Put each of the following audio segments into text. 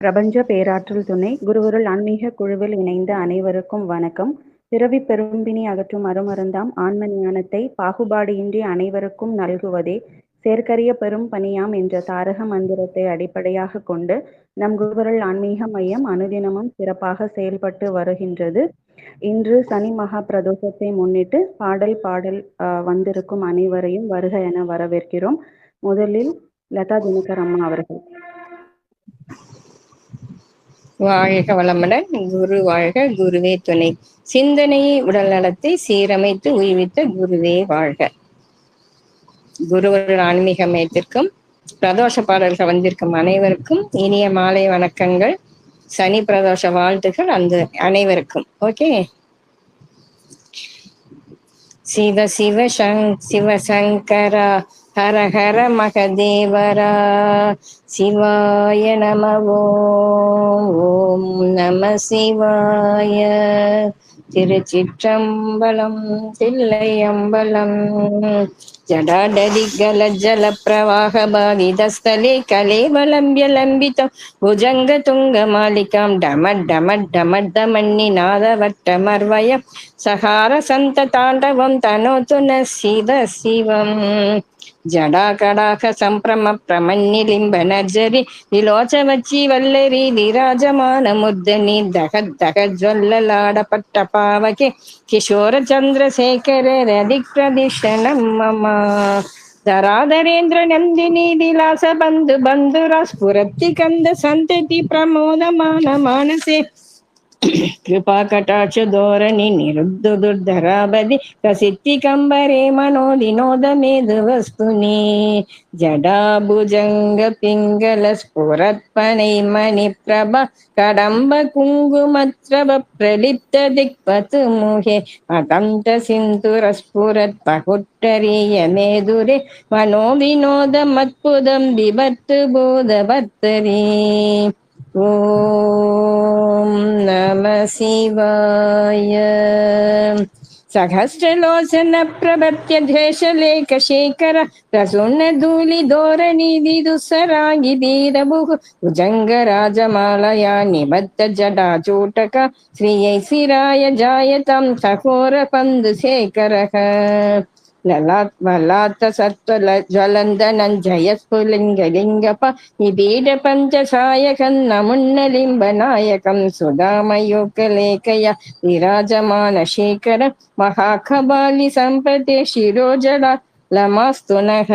பிரபஞ்ச பேராற்றல் துணை குருவருள் ஆன்மீக குழுவில் இணைந்த அனைவருக்கும் வணக்கம். பிறவிப் பெரும்பிணி அகற்றும் அருமருந்தாம் ஆன்ம ஞானத்தை பாகுபாடின்றி அனைவருக்கும் நல்குவதே செயற்கரிய பெரும் பணியாம் என்ற தாரக மந்திரத்தை அடிப்படையாக கொண்டு நம் குருவருள் ஆன்மீக மையம் அனுதினமும் சிறப்பாக செயல்பட்டு வருகின்றது. இன்று சனி மகா பிரதோஷத்தை முன்னிட்டு பாடல் வந்திருக்கும் அனைவரையும் வருக என வரவேற்கிறோம். முதலில் லதா தினகர் அம்மா அவர்கள். வாழ்க வளமுடன். குரு வாழ்க, குருவே துணை. சிந்தனையை உடல் நலத்தை சீரமைத்து உய்வித்த குருவே வாழ்க. குருவருள் ஆன்மீக மையத்திற்கும் பிரதோஷ பாடல்கள் வந்திருக்கும் அனைவருக்கும் இனிய மாலை வணக்கங்கள், சனி பிரதோஷ வாழ்த்துகள் அந்த அனைவருக்கும். ஓகே. சிவ சிவ சிவசங்கரா ஹர ஹர மகதேவரா சிவாய நம ஓம் நம சிவாய. திருச்சிற்றம்பலம் தில்லையம்பலம். ஜடாடதி கலஜல பிரவாக பாவிதஸ்தலே கலேவலம்பிய லம்பிதம் புஜங்க துங்க மாலிகாம் டமட் டமட் டமட் தமன்னி நாதவட்டமர்வயம் சகார சந்த தாண்டவம் தனோது ந சிவ சிவம். ஜடாகடாக சம்பிரம பிரமன்னிலிம்ப நர்ஜரி விலோச்சவச்சி வல்லரி விராஜமான முர்தனி தகத் தகத் ஜொல்லலாடப்பட்ட பாவகே கிஷோர சந்திரசேகர ரதிக் பிரதிஷணம் மமா. ಧರಾಧರೇಂದ್ರ ನಂದಿನಿ ವಿಲಾಸ ಬಂಧು ಬಂಧುರ ಸ್ಫುರತಿ ಕಂದ ಸಂತತಿ ಪ್ರಮೋದಮಾನ ಮಾನಸೆ ಕೃಪಾ ಕಟಾಕ್ಷ ಧೋರಣಿ ನಿರುದ್ಧ ದುರ್ಧರಾಬದಿ ಪ್ರಸಿದ್ಧಿ ಕಂಬರೇ ಮನೋದಿನೋದ ಮೇಧು ವಸ್ತುನಿ. ಜಡಾಭುಜಂಗ ಪಿಂಗಲ ಸ್ಫುರತ್ಪನೈ ಮಣಿ ಪ್ರಭ ಕಡಂಬ ಕುಂಗುಮತ್ರವ ಪ್ರಲಿಪ್ತ ದಿಕ್ಪತು ಮುಹೆ ಅತಂತ ಸಿಂಧುರ ಸ್ಫುರತ್ ಪಹುಟ್ಟರಿಯ ಮೇದುರೆ ಮನೋ ವಿನೋದ ಮತ್ಪುದಂ ಬಿಭತ್ತು ಬೋಧ ಭತ್ತರಿ. ಓಂ ನಮ ಶಿವಾಯ. ಸಹಸ್ರಲೋಚನ ಪ್ರಭತ್ಯ ದ್ವೇಷಲೇಖ ಶೇಖರ ಪ್ರಸುನ್ನ ಧೂಲಿ ಧೋರಣಿ ವಿದುಸರಾಗಿ ಬೀರಬಹು ಭುಜಂಗ ರಾಜಮಾಲಯ ನಿಬದ್ಧ ಜಟಾಚೂಟಕ ಶ್ರೀಯೈ ಶಿರಾಯ ಜಾಯತಾಂ ಸಹೋರ ಪಂದು ಶೇಖರಃ. ಲಲಾಟ ಸತ್ವ ಜ್ವಲಂದನಂ ಜಯ ಸ್ಫುಲಿಂಗ ಲಿಂಗಪ ನಿಬೀಢ ಪಂಚಸಾಯಕಂ ನಮುನ್ನ ಲಿಂಬ ನಾಯಕಂ ಸುಧಾಮಯೋಗಲೇಖಯ ವಿರಾಜಮಾನ ಶೇಖರ ಮಹಾಖಬಾಲಿ ಸಂಪತೆ ಶಿರೋಜಡ ಲಮಾಸ್ತು ನಃ.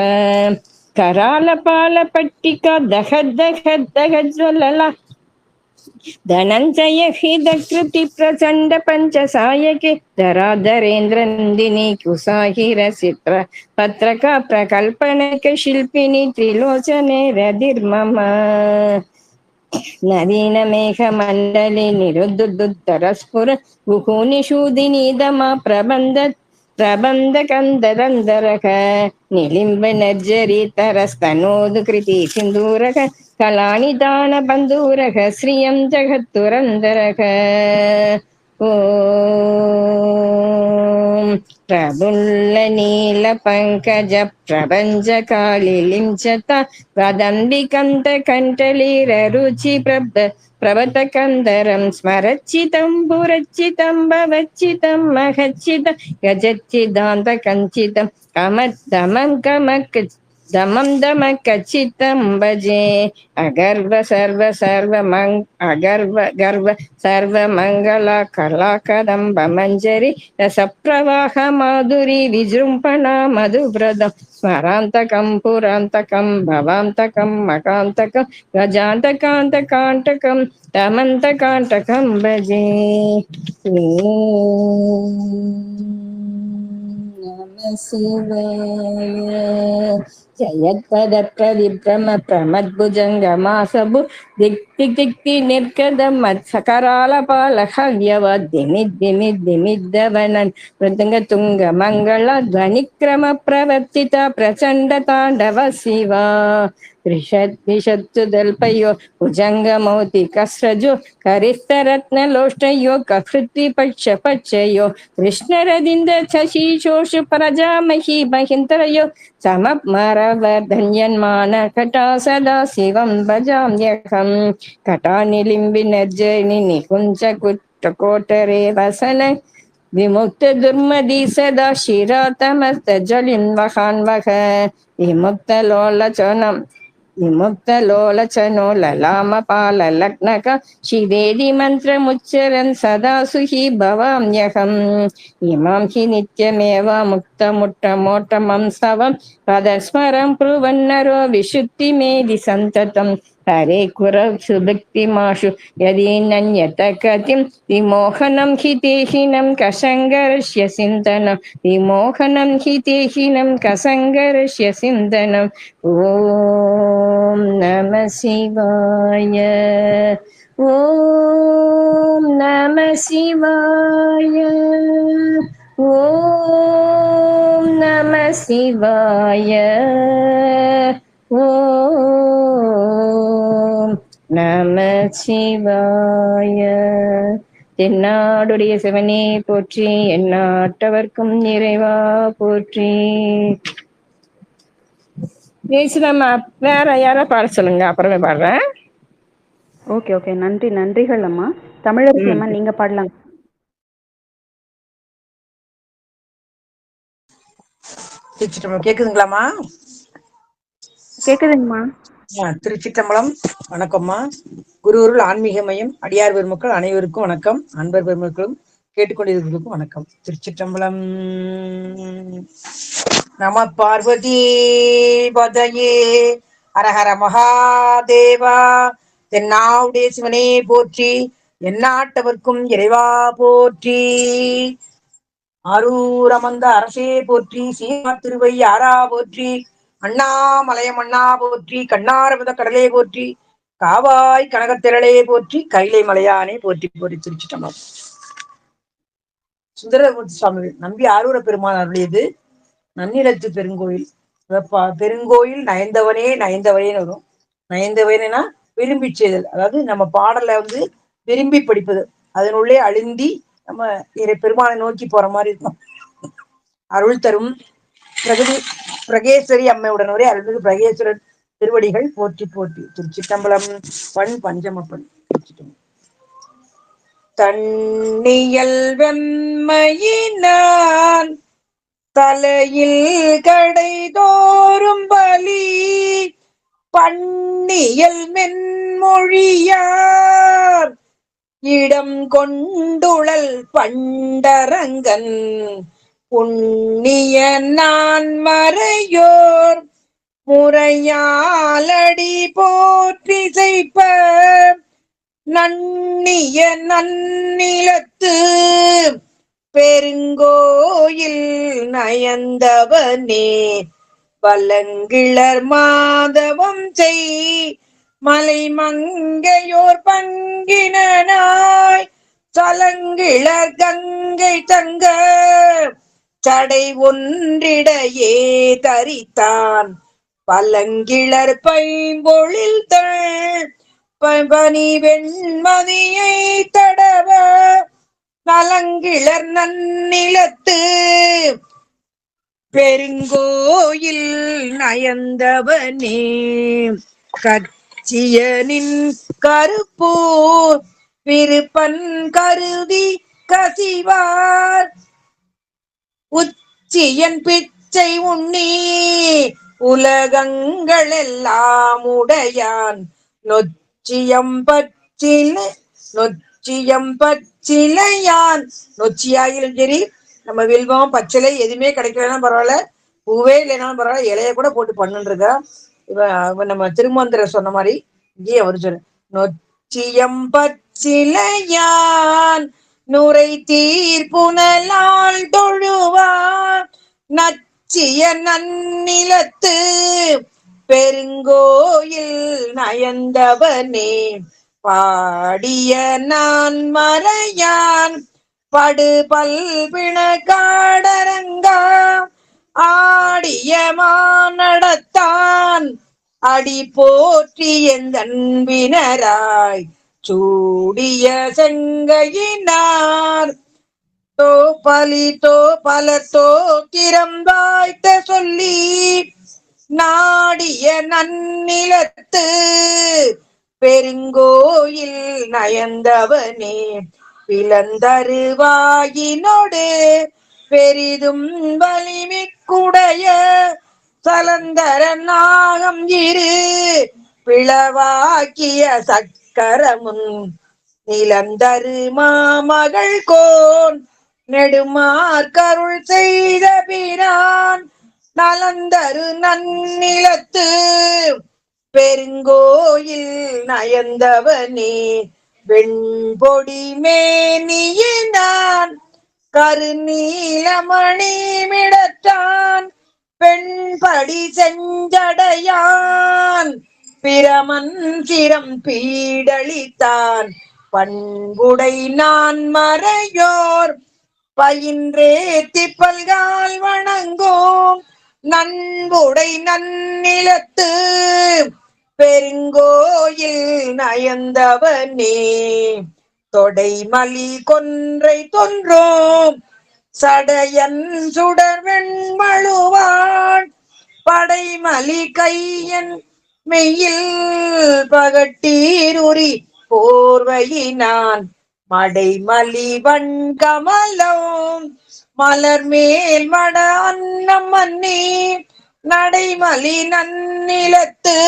ಕರಾಲ ಪಾಲ ಪಟ್ಟಿಕ ದಹ ದಹ ದಹ ಜ್ವಲಲ ಧನಂಜಯ ಹೃದ ಕೃತಿ ಪ್ರಚಂಡ ಪಂಚ ಸಾಯಕೆ ಧರಾಧರೇಂದ್ರ ನಂದಿನಿ ಕುಸಾಹಿರ ಚಿತ್ರ ಪತ್ರಕ ಪ್ರಕಲ್ಪನಕ ಶಿಲ್ಪಿನಿ ತ್ರಿಲೋಚನೆ ರದಿರ್ಮಮ. ನವೀನ ಮೇಘ ಮಂಡಲಿ ನಿರುದ್ಧರ ಸ್ಫುರ ಗುಹೂನಿ ಶೂದಿನಿ ದಮ ಪ್ರಬಂಧ ಕಂದರಂದರಕ ನಿಲಿಂಬ ನರ್ಜರಿ ತರಸ್ತನೋದು ಕೃತಿ ಸಿಂಧೂರಕ ಕಲಾನಿ ದಾನ ಬಂಧೂರಕ ಶ್ರಿಯಂ ಜಗತ್ತುರಂದರಕ. ಓಂ ಪ್ರಬುಲ್ಲ ನೀಲ ಪಂಕಜ ಪ್ರಭಂಜ ಕಾಳಿ ಲಿಂಚತ ವದಂಬಿಕಂತ ಕಂಠಲೀರ ರುಚಿ ಪ್ರಭತ ಕಂದರಂ ಸ್ಮರಚ್ಚಿತಂ ಪುರಚ್ಚಿತಂ ಭವಚ್ಚಿತಂ ಮಹಚ್ಚಿತ ಗಜಚ್ಚಿದಾಂತ ಕಂಚಿತಂ ಕಮದ್ದಮಂ ಕಮಕ್ ದಮಂ ದಮ ಕಚ್ಚಿತಂ ಭಜೆ. ಅಗರ್ವ ಸರ್ವ ಸರ್ವ ಸರ್ವ ಮಂಗಲ ಕಲಾ ಕದಂಬ ಮಂಜರಿ ರಸಪ್ರವಾಹ ಮಾಧುರಿ ವಿಜೃಂಭಣ ಮಧುವ್ರತಂ ಸ್ಮರಾಂತಕಂ ಪುರಾಂತಕಂ ಭವಾಂತಕಂ ಮಕಾಂತಕಂ ಗಜಾಂತಕಾಂತ ಕಾಂಟಕಂ ತಮಂತ ಕಾಂಟಕಂ ಭಜೆ. ನಮ ಶಿವಾಯ. ಜಯತ್ಪದ ಪ್ರವಿಭ್ರಮ ಪ್ರಮದ್ಭುಜಂಗ ಮಾಸಭು ದಿಕ್ತಿ ನಿರ್ಗದ ಮತ್ ಸಕರಾಲ ಪಾಲ ಹವ್ಯವ ದಿಮಿದ್ದವನನ್ ಮೃದಂಗ ತುಂಗ ಮಂಗಳ ಧ್ವನಿಕ್ರಮ ಪ್ರವರ್ತಿತ ಪ್ರಚಂಡ ತಾಂಡವ ಶಿವ. ತ್ರಿಷತ್ತು ದಲ್ಪಯೋ ಭುಜಂಗ ಮೌತಿ ಕಸ್ರಜೋ ಕರಿಸ್ತ ರತ್ನ ಲೋಷ್ಟಯೋ ಕೃತಿ ಪಕ್ಷಯೋ ಕೃಷ್ಣರದಿಂದ ಶಶಿಶೋಷು ಪ್ರಜಾಮಹಿ ಮಹಿಂತರಯೋ ಸಮಮರವರ್ಧನ್ಯನ್ಮಾನ ಕಟಾ ಸದಾ ಶಿವಂ ಭಜಾಮ್ಯಹಂ. कटानिलिम्बि निर्जनि निकुञ्ज कोटरे वसन विमुक्त दुर्मदि सदा शिरातमस्तजलिन्वहान्वह विमुक्त लोलचनम् विमुक्तलोलचनो ललामपाललग्नक शिवेदि मन्त्रमुच्चरन् सदा सुखी भवाम्यहम् इमां हि नित्यमेव मुक्तमुट्टमोट्टमं स्तवं पदस्मरं ब्रुवन्नरो विशुद्धिमेदि सन्ततं हरे कुरव सुभक्तिमाशु यदि नन्यत गतिं विमोहनं हि देहिनं कसङ्गरस्य चिन्तनं विमोहनं हि देहिनं कसङ्गरस्य चिन्तनम् ॐ नमः शिवाय ॐ नमः शिवाय ॐ नमः शिवाय ॐ नमः शिवाय தென்னாடுடைய சிவனே போற்றி எந்நாட்டவர்க்கும் இறைவா போற்றி. பேசுறமா வேற யாரா பாட சொல்லுங்க, அப்புறமே பாடுறேன். ஓகே ஓகே, நன்றிகள் அம்மா. தமிழரசி அம்மா, நீங்க பாடலாம். கேக்குதுங்களாம்மா? கேக்குதுங்கம்மா. திருச்சிற்றம்பலம். வணக்கம்மா. குருவருள் ஆன்மீக மையம் அடியார் பெருமக்கள் அனைவருக்கும் வணக்கம். அன்பர் பெருமக்களும் கேட்டுக்கொண்டிருக்கிறதுக்கும் வணக்கம். திருச்சிற்றம்பலம். நம பார்வதி பதையே ஹரஹர மகாதேவா. தென்னாவுடைய சிவனே போற்றி, எந்நாட்டவர்க்கும் இறைவா போற்றி. ஆரூரமந்த அரசே போற்றி, சீமா திருவையாரா போற்றி, அண்ணாமலையம் அண்ணா போற்றி, கண்ணாரபத கடலே போற்றி, காவாய் கனகத்திரளே போற்றி, கைலை மலையானே போற்றி போற்றி. திருச்சிட்டம்பலம். சுந்தரமூர்த்தி சுவாமி நம்பி ஆரூர பெருமான் அருளியது நன்னிலத்து பெருங்கோயில். பெருங்கோயில் நயந்தவனே நயந்தவனேன்னு வரும். நயந்தவனேனா விரும்பி செய்தல், அதாவது நம்ம பாடலை விரும்பி படிப்பது, அதனுள்ளே அழுந்தி நம்ம பெருமானை நோக்கி போற மாதிரி இருக்கும். அருள் தரும் பிரகேஸ்வரி அம்மையுடனே அருள்மிகு பிரகேஸ்வரர் திருவடிகள் போற்றி போற்றி. திருச்சிட்டம்பலம். பண் பஞ்சமப்பன். தன்னியல் வெம்மையினான் தலையில் கடை தோறும் பலி பண்ணியல் மென்மொழியார் இடம் கொண்டுழல் பண்டரங்கன் புண்ணிய நான் மறையோர் முறையாலடி போற்றி செய்ப்ப நன்னிய நன்னிலத்து பெருங்கோயில் நயந்தவனே வலங்கிளர் மாதவம் செய் மலை மங்கையோர் பங்கினாய் சலங்கிளர் கங்கை தங்க சடை ஒன்றிடையே தரித்தான் பலங்கிளர் பைம்பொழில் தள் பனி வெண்மதியை தடவ நலங்கிளர் நன்னிலத்து பெருங்கோயில் நயந்தவனே கச்சியனின் கருப்பூர் விருப்பன் கருதி கசிவார் உச்சியன் பிச்சை உண்ணி உலகங்கள் எல்லாம் உடையான் நொச்சியம் பச்சிலையான். நொச்சியாகிலும் சரி, நம்ம வில்வம் பச்சிலை எதுவுமே கிடைக்கலன்னா பரவாயில்ல, பூவே இல்லைனாலும் பரவாயில்ல, இலைய கூட போட்டு பண்ணுன்றதா இவன் நம்ம திருமந்திர சொன்ன மாதிரி இங்கே அவர் சொன்ன நொச்சியம் பச்சிலையான் நுரை தீர்ப்புனலால் தொழுவான் நச்சிய நன்னிலத்து பெருங்கோயில் நயந்தவனே பாடிய நான் மறையான் படு பல்பிண காடரங்கா ஆடிய மானடத்தான் அடி போற்றி எந்தன்பினராய் சூடிய செங்கையினார் பல தோத்திரம் வாய்த்த சொல்லி நாடிய நன்னிலத்து பெருங்கோயில் நயந்தவனே பிளந்தருவாயினோடு பெரிதும் வலிமிக்குடைய சலந்தர நாகம் இரு பிளவாக்கிய சக்கரமுன் நிலந்தரு மாமகள் கோன் நெடுமார்கருள் செய்த பிரான் நலந்தரு நன்னிலத்து பெருங்கோயில் நயந்தவனே வெண்பொடி மேனியினான் கருநீலமணி மிடத்தான் பெண்படி செஞ்சடையான் பிரமன் சிரம் பீடளித்தான் பண்புடை நான் மறையோர் பயின்றே திப்பல்கால் வணங்கும் நண்புடை நன்னிலத்து பெருங்கோயில் நயந்தவனே தொடைமலி கொன்றை தொன்றோம் சடையன் சுடர் வெண்மழுவான் படைமலி கையன் மெய்யில் பகட்டீருரி போர்வையினான் மடைமலி வண்கமலம் மலர் மேல் மட அன்னம் மன்னி நடைமலி நன்னிலத்து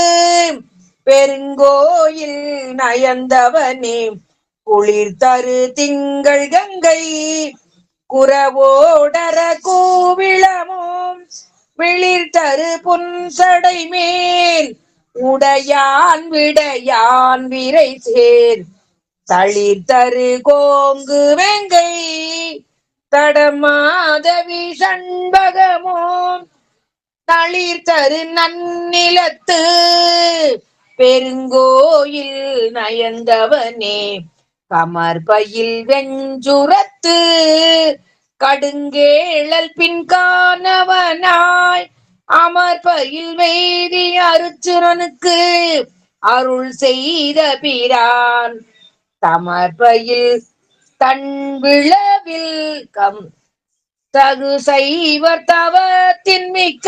பெருங்கோயில் நயந்தவனே குளிர் தரு திங்கள் கங்கை குரவோடர கூவிளமும் விளிர் தரு புன்சடை மேல் உடையான் விடையான் விரை சேர் தளிர் தரு கோங்கு வெங்கை தடமாதவி சண்பகமும் தளிர் தரு நன்னிலத்து பெருங்கோயில் நயந்தவனே கமர்பயில் வெஞ்சுரத்து கடுங்கேழல் பின் காணவனாய் அமர்பயில் வெய்தி அருச்சுரனுக்கு அருள் செய்த பிரான் தமர்பயில் தன் விளவில் தகு சைவர் தவத்தின் மிக்க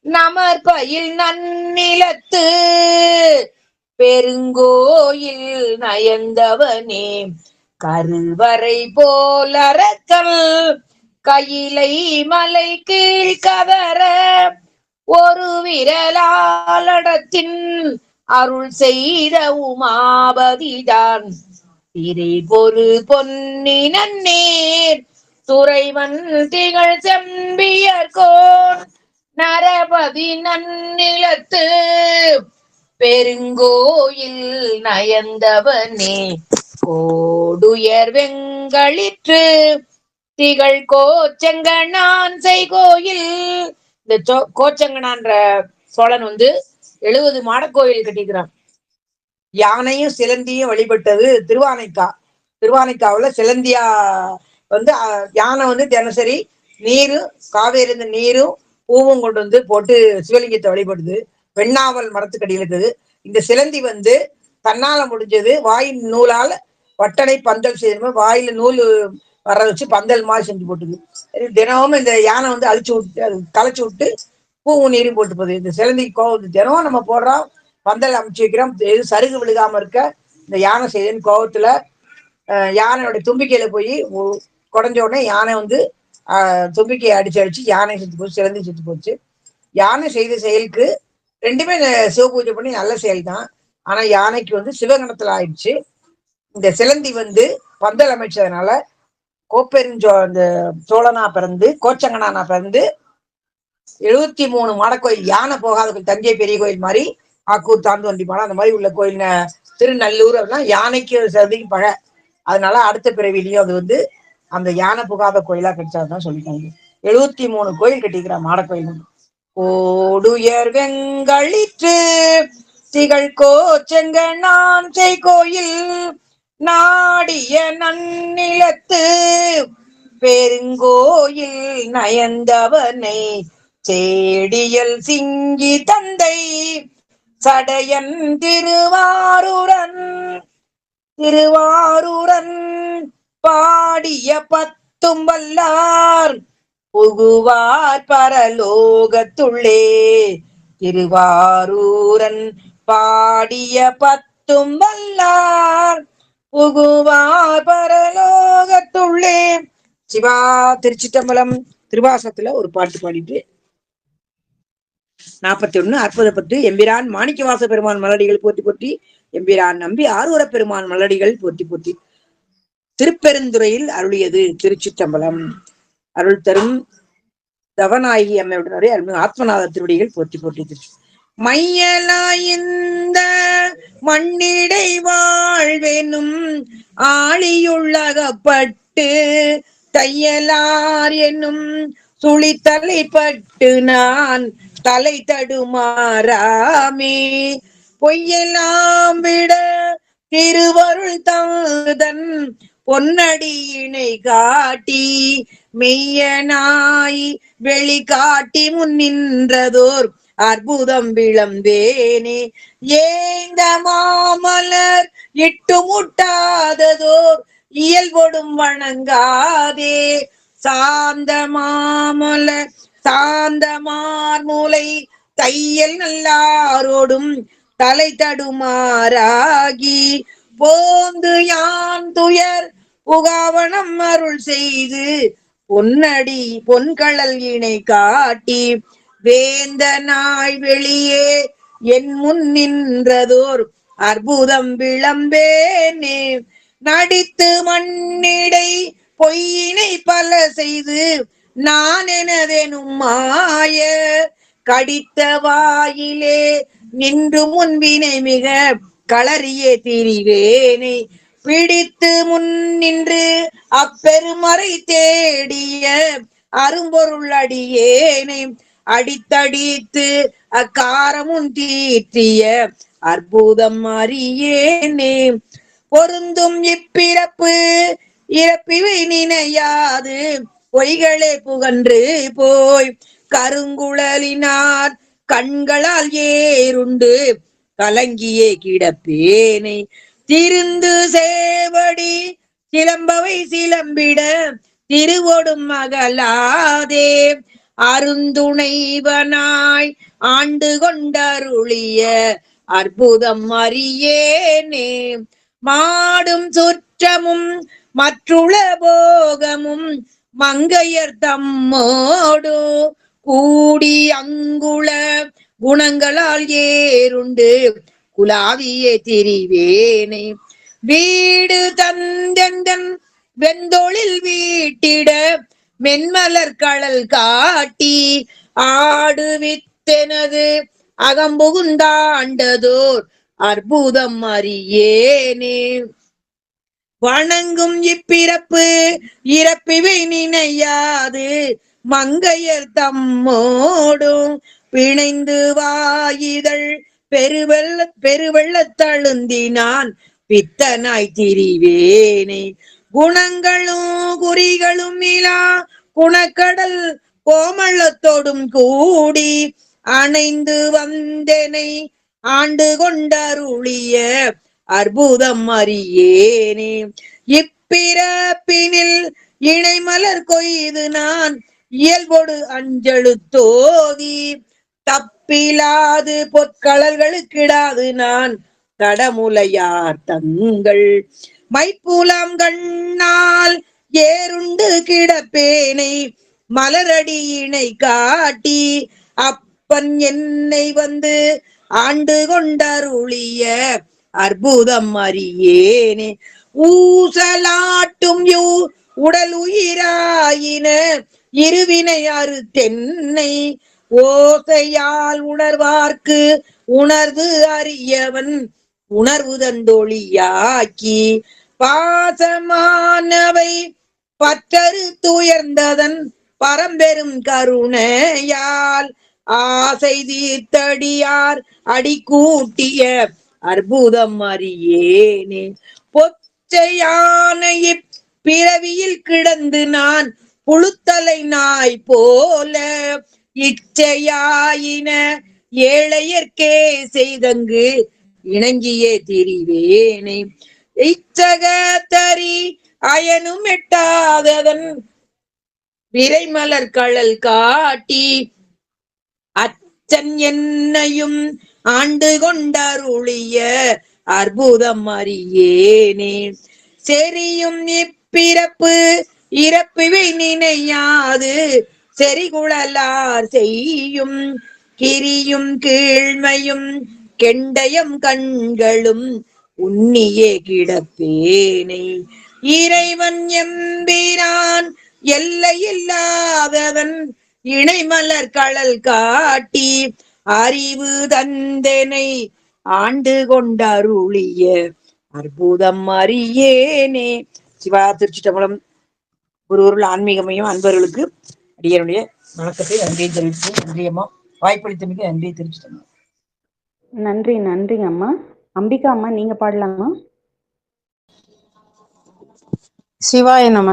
நமர்பயில் நன்னிலத்து பெருங்கோயில் நயந்தவனே கருவறை போலரக்கல் கையிலை மலை கீழ் கவர ஒரு விரலாலடத்தின் அருள் செய்த உமாபதிதான் திரை பொரு பொன்னினன் நேர் துறைவன் திகழ் செம்பியர்கோன் நரபதி நன்னிலத்து பெருங்கோயில் நயந்தவனே கோடுயர் வெங்களிற்று திகழ் கோச்சங்கனான் செய்கோயில். இந்த கோச்சங்கனான்ற சோழன் 70 மாடக்கோயில் கட்டிக்கிறான். யானையும் சிலந்தியும் வழிபட்டது திருவானைக்காவுல சிலந்தியா யானை தினசரி நீரும் காவேரி நீரும் பூவும் கொண்டு போட்டு சிவலிங்கத்தை வழிபடுது. வெண்ணாவல் மரத்துக்கடியில் இருக்குது. இந்த சிலந்தி தன்னால முடிஞ்சது வாயின் நூலால் வட்டனை பந்தல் செய்யணும். வாயில நூல் வர வச்சு பந்தல் மாதிரி செஞ்சு போட்டுது. தினமும் இந்த யானை அழிச்சு விட்டு களைச்சு விட்டு பூவும் நீரும் போட்டு போகுது. இந்த சிலந்திக்கு கோவம் தினமும் நம்ம போடுறோம், பந்தல் அமைச்சு வைக்கிறோம், எது சருகு விழுகாம இருக்க இந்த யானை செய்யுதுன்னு கோவத்துல யானையோட தும்பிக்கையில போய் குறைஞ்ச உடனே யானை தும்பிக்கையை அடிச்சு யானை செத்து போச்சு, சிலந்தி செத்து போச்சு. யானை செய்த செயலுக்கு ரெண்டுமே சிவ பூஜை பண்ணி நல்ல செயல் தான். ஆனா யானைக்கு சிவகணத்துல ஆயிடுச்சு. இந்த சிலந்தி பந்தல் அமைச்சதுனால இந்த சோழனா பிறந்து கோச்சங்கனானா பிறந்து 73 மாடக்கோயில், யானை போகாத கோயில், தஞ்சை பெரிய கோயில் மாதிரி, ஆக்கூர் தாந்துவண்டி மாடம் அந்த மாதிரி உள்ள கோயில், திருநல்லூர் அப்படின்னா யானைக்கு சிலந்திக்கு பகை. அதனால அடுத்த பிறவிலையும் அது அந்த யானை புகாத கோயிலா கிடைச்சாதுதான் சொல்லிட்டாங்க. 73 கோயில் கட்டிக்கிறான் மாடக்கோயில். கோடுயர் வெங்களிற்று திகழ் கோச்செங்கனான் செய்கோயில் நாடிய நன்னிலத்து பெருங்கோயில் நயந்தவனை சேடியல் சிங்கி தந்தை சடையன் திருவாரூரன் பாடிய 10 வல்லார் புகுவார் பரலோகத்துள்ளே. திருவாரூரன் பாடிய பத்தும் வல்லார் புகுவார் பரலோகத்துள்ளே. சிவா திருச்சிட்டம்பலம். திருவாசத்துல ஒரு பாட்டு பாடிட்டு 41 அற்புதப்பட்டு எம்பிரான் மாணிக்கவாச பெருமான் மலடிகள் போற்றி போற்றி, எம்பிரான் நம்பி ஆரூர பெருமான் மலடிகள் போற்றி போற்றி. திருப்பெருந்துறையில் அருளியது திருச்சிட்டம்பலம். அருள் தரும் தவநாயகி அம்மையுடனே அருள் ஆத்மநாத திருவடிகள் போற்றி போற்றி. திருச்சி மையலாய்ந்த மண்ணிடை வாழ்வெனும் ஆழியுள்ளகப்பட்டு தையலார் என்னும் சுழித்தலைப்பட்டு நான் தலை தடுமாறாமே பொய்யெல்லாம் விட திருவருள் தந்தன் பொன்னடியினை காட்டி மெய்யனாய் வெளி காட்டி முன் நின்றதோர் அற்புதம் விளம்பேனே. ஏந்த மாமலர் இட்டு முட்டாததோர் இயல்பொடும் வணங்காதே சாந்த மாமலர் சாந்த மார்மூலை தையல் நல்லாரோடும் தலை தடுமாறாகி போந்து யான் துயர் புகாவனம் அருள் செய்து பொன்னடி பொன்கழல் இணை காட்டி வேந்த நாய் வெளியே என் முன் நின்றதோர் அற்புதம் விளம்பேனே. நடித்து மண்ணிடை பொய்யினை பல செய்து நான் எனதெனும் மாய கடித்த வாயிலே நின்று முன்பினை மிக களறியே திரிவேனை பிடித்து முன் நின்று அப்பெருமறை தேடிய அரும்பொருள் அடியேனை அடித்தடித்து அக்காரமுன் தீற்றிய அற்புதம் அறியேனே. பொருந்தும் இப்பிறப்பு இறப்பிவை நினையாது பொய்களே புகன்று போய் கருங்குழலினார் கண்களால் ஏறுண்டு கலங்கியே கிடப்பேனை திருந்து சேவடி சிலம்பவை சிலம்பிட திருவொடும் மகளாதே அருந்துணைவனாய் ஆண்டு கொண்டருளிய அற்புதம் அறியேனே. மாடும் சுற்றமும் மற்றுள போகமும் மங்கையர் தம்மோடு கூடி அங்குள குணங்களால் ஏறுண்டு குலாவியே திரிவேனை வீடு தந்தெந்தன் வெந்தொழில் வீட்டிட மென்மலர் களல் காட்டி ஆடுவித்தெனது அகம்புகுந்தாண்டதோர் அற்புதம் அறியேனே. வணங்கும் இப்பிறப்பு இறப்பிவை நினையாது மங்கையர் தம்மோடும் பிணைந்து வாயிதழ் பெருவெள்ளத்தழுந்தினான் பித்தனாய் திரிவேனை குணங்களும் குறிகளும் இலா குணக்கடல் கோமளத்தோடும் கூடி அணைந்து வந்தனை ஆண்டு கொண்டருளிய அற்புதம் அறியேனே. இப்பிறப்பினில் இணைமலர் கொய்து நான் இயல்பொடு அஞ்செழுத்தோதி தப்பிலாது பொற்களர்களுக்கிடாது நான் தடமுலையார் தங்கள் மைப்புலம் கண்ணால் ஏறுண்டு கிடப்பேனை மலரடியினை காட்டி அப்பன் என்னை வந்து ஆண்டு கொண்டருளிய அற்புதம் அறியேனே. ஊசலாட்டும் உடல் உயிராயின இருவினை அறுத்தென்னை ஓசையால் உணர்வார்க்கு உணர்வு அறியவன் உணர்வு தந்தொழியாக்கி பாசமானவை பற்றறு துயர்ந்ததன் பரம்பெரும் கருணையால் ஆசை தீர்த்தடியார் அடி கூட்டிய அற்புதம் அறியேனே. பொச்சையான இப்பிறவியில் கிடந்து நான் புழுத்தலை நாய் போல இச்சையாயின ஏழையர்க்கே செய்தங்கு இணங்கியே திரிவேனை இச்சகத்தரி அயனும் எட்டாததன் விரைமலர் களல் காட்டி அச்சன் என்னையும் ஆண்டு கொண்டருளிய அற்புதம் அறியேனே. செரியும் இப்பிறப்பு இறப்புவை நினையாது செறிகுழலார் செய்யும் கிரியும் கீழ்மையும் கெண்டயம் கண்களும் உன்னியே கிடப்பேனை. இறைவன் எம்பிரான் எல்லையில்லாதவன் இணைமலர் களல் காட்டி அறிவு தந்தனை ஆண்டு கொண்டருளிய அற்புதம் அறியேனே. சிவா திருச்சிட்டம்பலம். ஒரு ஆன்மீகமையும் அன்பர்களுக்கு அடியனுடைய வணக்கத்தை நன்றியை தெரிவித்து நன்றியம்மா. வாய்ப்பளித்தமைக்கு நன்றியை தெரிவிச்சிட்டோம். நன்றி நன்றி அம்மா. அம்பிகா அம்மா நீங்க பாடலாமா? சிவாய நம.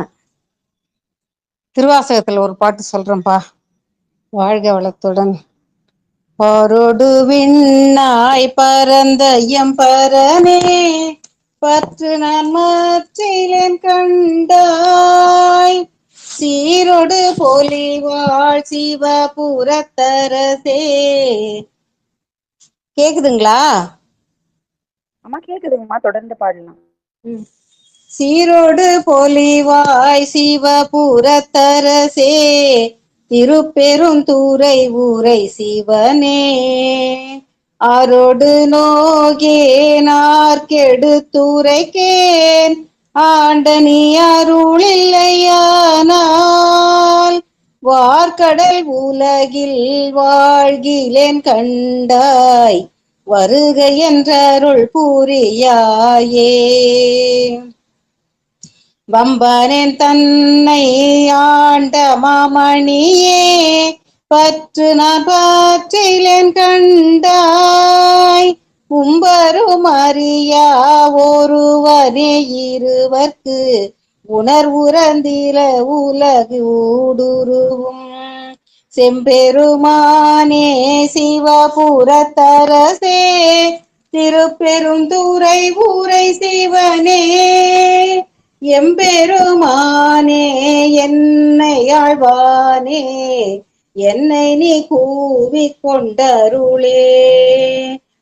திருவாசகத்துல ஒரு பாட்டு சொல்றேன்ப்பா. வாழ்க வளத்துடன். பாரோடு விண்ணாய் பரந்த எம்பரனே பற்று நான் மற்றிலேன் கண்டாய் சீரோடு பொலிவாழ் சிவபுரத்தரசே. கேக்குதுங்களா அம்மா? கேக்குதுங்கம்மா, தொடர்ந்து பாடலாம். சீரோடு பொலிவாய் சிவபுரத்தரசே திருப்பெருந்துறை ஊரை சிவனே. ஆரோடு நோகேனார்கெடுத்துரைக்கேன் ஆண்டனி அருளில்லையானால் வார்கடல் உலகில் வாழ்கிலேன் கண்டாய் வருக என்றருள் புரியாயே. வம்பனேன் தன்னை ஆண்ட மாமணியே பற்று நான் பற்றிலேன் கண்டாய் உம்பரும் அறியா ஒருவனே இருவர்க்கு உணர்வுறந்தில உலகு ஊடுருவும் செம்பெருமானே சிவபுரத்தரசே திருப்பெருந்துறை ஊரை சிவனே. எம்பெருமானே என்னை ஆழ்வானே என்னை நீ கூவிக் கொண்டருளே.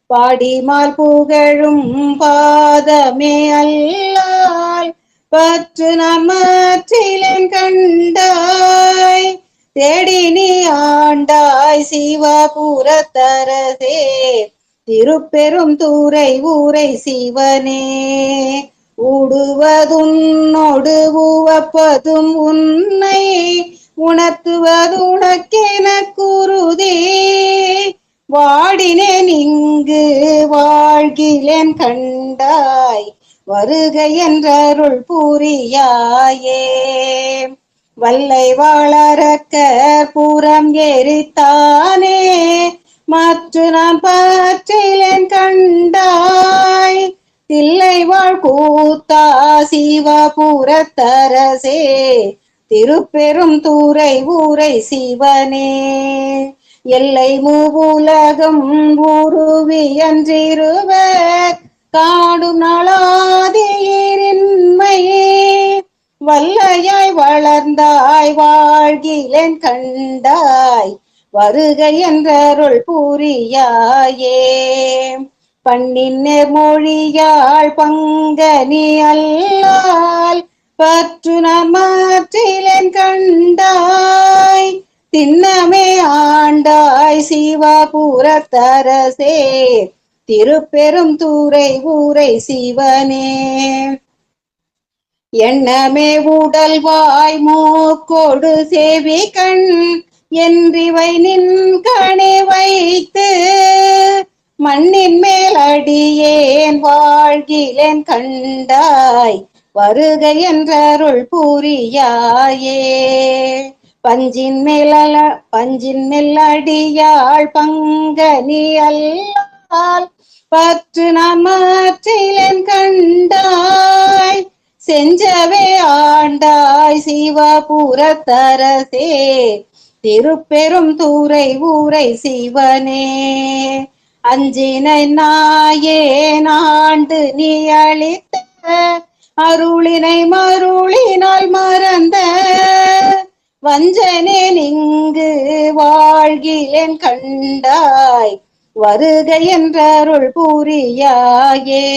பாடிமால் புகழும் பாதமே அல்லால் பற்று நான் மற்றிலேன் கண்டாய் தேடி நீ ஆண்டாய் சிவபுரத்தரசே திருப்பெருந்துறை ஊரை சிவனே. ஊடுவதுன்னோடு உவப்பதும் உன்னை உணர்த்துவது உனக்கென குருதே. வாடினேன் இங்கு வாழ்கிலேன் கண்டாய் வருக என்றருள் புரியாயே. வல்லை வாழறக்க புறம் எரித்தானே மற்ற நான் பற்றிலேன் கண்டாய் தில்லை வாழ் கூத்தா சிவபுரத்தரசே திருப்பெருந்துறை ஊரை சிவனே. எல்லை மூவுலகம் உருவியன்றிருவர் காடும் நாளாதியின்மையே வல்லையாய் வளர்ந்தாய் வாழ்கிலேன் கண்டாய் வருக என்றருள் புரியாயே. பண்ணின் மொழியாள் பங்கனி அல்லால் பற்று நான் மாற்றிலேன் கண்டாய் திண்ணமே ஆண்டாய் சிவபுரத்தரசே திருப்பெருந்துறை ஊரை சிவனே. எண்ணமே உடல் வாய் மூக்கொடு செவி கண் என்றிவை நின் கணே வைத்து மண்ணின் மேல் அடியேன் வாழ்கிலேன் கண்டாய் வருக என்றருள் புரியாயே. பஞ்சின் மேல் அடியாள் பங்கனி அல்லால் பற்று நான் மாற்றிலேன் கண்டாய் செஞ்சவே ஆண்டாய் சிவபுரத்தரசே திருப்பெருந்துறை ஊரை சிவனே. அஞ்சினை நாயேன் ஆண்டு நீ அளித்த அருளினை மருளினால் மறந்த வஞ்சனேன் இங்கு வாழ்கிலேன் கண்டாய் வருக என்றருள் புரியாயே.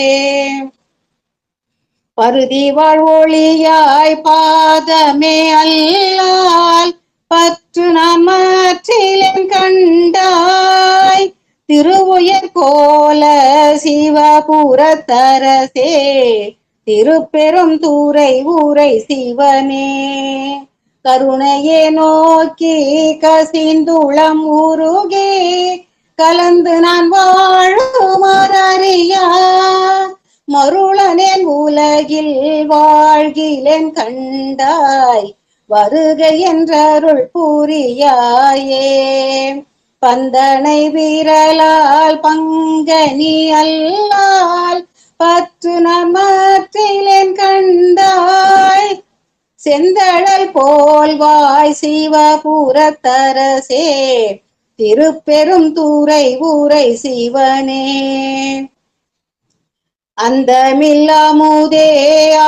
பருதி வாழ்வொழியாய் பாதமே அல்லால் பற்று நான் மாற்றிலேன் கண்டாய். திருவுயர் கோல சிவபுரத்தரசே திருப்பெரும் தூரை ஊரை சிவனே. கருணையே நோக்கி கசிந்துளம் உருகே கலந்து நான் வாழுமாறியா. மருளனேன் உலகில் வாழ்கிலேன் கண்டாய். வருக என்றருள் புரியாயே. பந்தனை விரலால் பங்கனி அல்லால் பற்று நான் மாற்றிலேன் கண்டாய். செந்தழல் போல் வாய் சிவபுரத்தரசே திருப்பெரும் தூரை ஊரை சிவனே. அந்தமில்லமுதே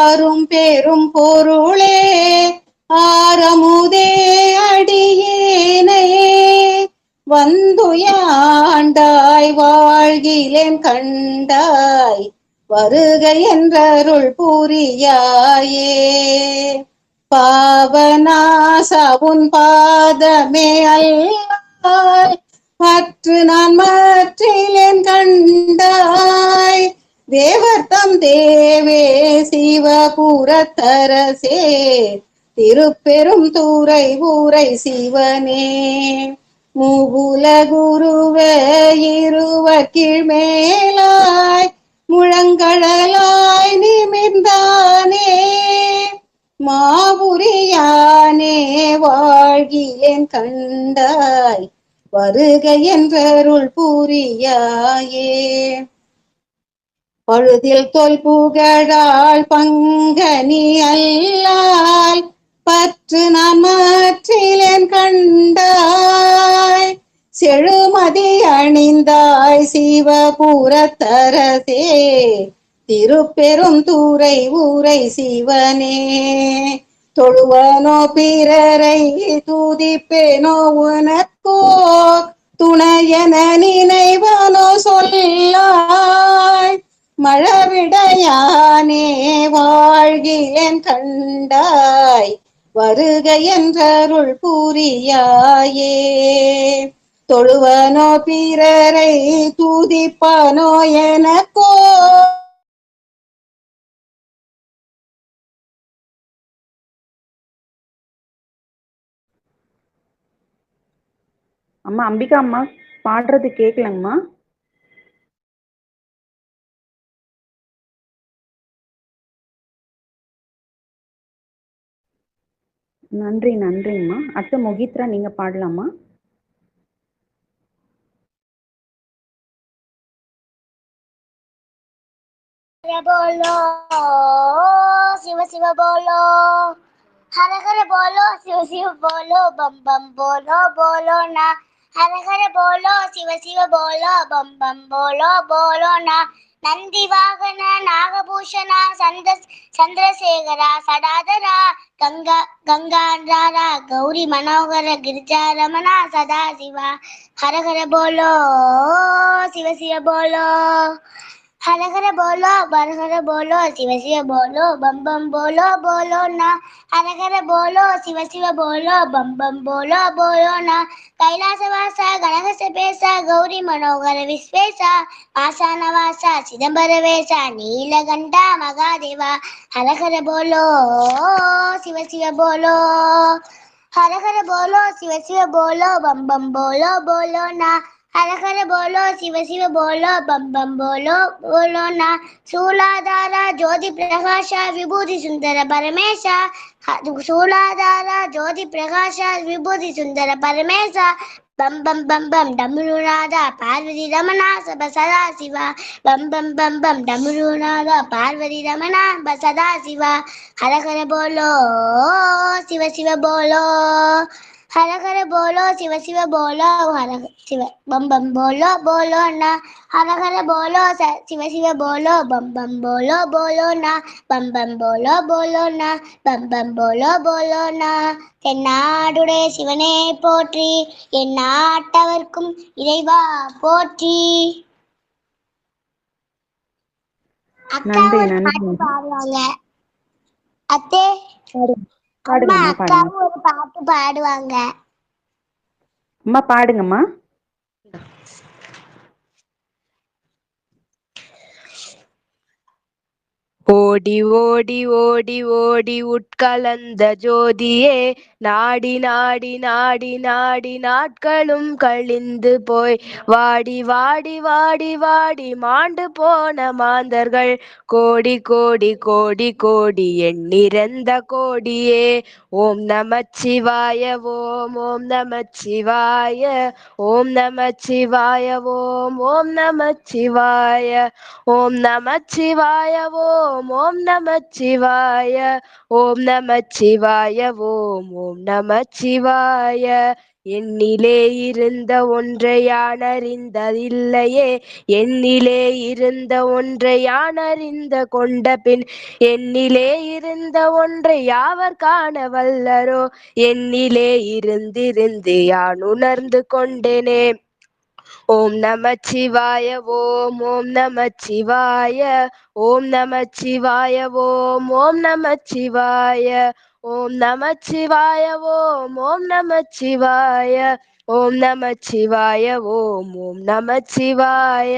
அரும் பெரும் பொருளே ஆரமுதே அடியேனை வந்துயாண்டாய் வாழ்கிலேன் கண்டாய். வருக என்றருள் புரியாயே. பாவநாசவுன் பாதமே அல்லால் பற்று நான் மாற்றிலேன் கண்டாய். தேவர்த்தம் தேவே சிவபுரத்தரசே திருப்பெரும் தூரை ஊரை சிவனே. மூவுல குருவே இருவர்கீழ் மேலாய் முழங்கடலாய் நிமிர்ந்தானே. மாபுரியானே வாழ்கிலேன் கண்டாய். வருக என்றருள் புரியாயே. பழுதில் தொல் புகழாள் பங்கனி அல்லால் பற்று நான் மாற்றிலேன் கண்டாய். செழுமதி அணிந்தாய் சிவபுரத்தரசே திருப்பெரும் தூரை ஊரை சிவனே. தொழுவனோ பிறரை துதிப்பேனோ உனக்கோ துணையென நினைவனோ சொல்லாய். மழவிடையானே வாழ்கிலேன் கண்டாய். வருக என்றருள் புரியாயே. தொழுவனோ பிறரை துதிப்பனோ எனக்கோ அம்மா அம்பிகா அம்மா பாடுறது கேட்கலங்கம்மா. நன்றி நன்றிங்கம்மா. அடுத்து மொகித்ரா நீங்க பாடலாமா? बोलो शिव शिव बोलो हर हर बोलो शिव शिव बोलो बम बम बोलो बोलो ना. हर हर बोलो शिव शिव बोलो बम बम बोलो ना. नंदी वाहन नागभूषण चंद्रशेखर सदाधर गंगाधर गौरी मनोहर गिरिजारमण सदा शिव. हर हर बोलो शिव शिव बोलो हर हर बोलो बर हर बोलो शिव शिव बोलो बम बम बोलो ना. हर हर बोलो शिव शिव बोलो बम बम बोलो ना. कैलासवास गणेश पेश गौरी मनोहर विश्वेश आशानवास चिदंबर वेश नीलकंठ महादेव. हर हर बोलो शिव शिव बोलो हर हर बोलो शिव शिव बोलो बम बम बोलो ना. हर हर बोलो शिव शिव बोलो बम बम बोलो ना. शूलाधार ज्योति प्रकाश विभूति सुंदर परमेश शूलाधार ज्योति प्रकाश विभूति सुंदर परमेश बम बम बम बम डमरुनाथ पार्वती रमण सब सदा शिव. बम बम बम बम डमरुनाथ पार्वती रमण सदा शिव. हर हर बोलो शिव शिव बोलो हर हर बोलो शिव शिव बोलो हर शिव बम बम बोलो बोलो ना हर हर बोलो शिव शिव बोलो बम बोलो ना बम बोलो ना बम बोलो ना தென்னாடுடைய சிவனே போற்றி என் நாட்டவர்க்கும் இறைவா போற்றி. அக்கா நன்றி ஒரு நன்றி பாட்டு பாடுவாங்க. அத்தே பாடுங்க அம்மா பாடுங்கம்மா பாடுங்க அக்காவும் ஒரு பாட்டு பாடுவாங்க. அம்மா பாடுங்கம்மா. ஓடி ஓடி ஓடி ஓடி உட்கலந்த ஜோதியே நாடி நாடி நாடி நாடி நாட்களும் கழிந்து போய் வாடி வாடி வாடி வாடி மாண்டு போன மாந்தர்கள் கோடி கோடி கோடி கோடி எண்ணிறந்த கோடியே. ஓம் நமச்சிவாய ஓம் ஓம் நமச்சிவாய ஓம் நமச்சிவாய ஓம் ஓம் நமச்சிவாய ஓம் நமச்சிவாய ஓம் ஓம் நமச்சிவாய ஓம் நமச்சிவாய ஓம் ஓம் நமச்சிவாய. எண்ணிலே இருந்த ஒன்றை யான் அறிந்ததில்லையே எண்ணிலே இருந்த ஒன்றை யான் அறிந்த கொண்ட பின் எண்ணிலே இருந்த ஒன்றை யாவர் காண வல்லரோ எண்ணிலே இருந்திருந்து யான் உணர்ந்து கொண்டேனே. ஓம் நமச்சிவாய ஓம் ஓம் நமச்சிவாய ஓம் நமச்சிவாய ஓம் ஓம் நமச்சிவாய ஓம் நமச்சிவாய ஓம் ஓம் நமச்சிவாய ஓம் நமச்சிவாய ஓம் ஓம் நமச்சிவாய.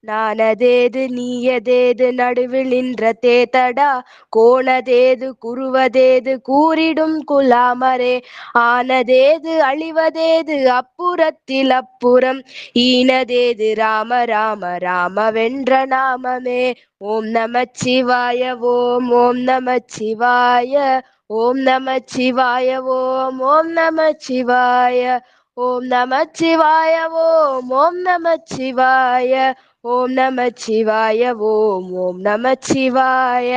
நானதேது நீயதேது நடுவில் நின்ற தேதடா கோணதேது குருவதேது கூறிடும் குலாமரே ஆனதேது அழிவதேது அப்புறத்தில் அப்புறம் ஈனதேது ராம ராம ராமவென்ற நாமமே. ஓம் நமச்சிவாய ஓம் ஓம் நமச்சிவாய ஓம் நமச்சிவாய ஓம் ஓம் நமச்சிவாய ஓம் நமச்சிவாய ஓம் ஓம் நமச்சிவாய ஓம் நமச்சிவாய ஓம் ஓம் நமச்சிவாய.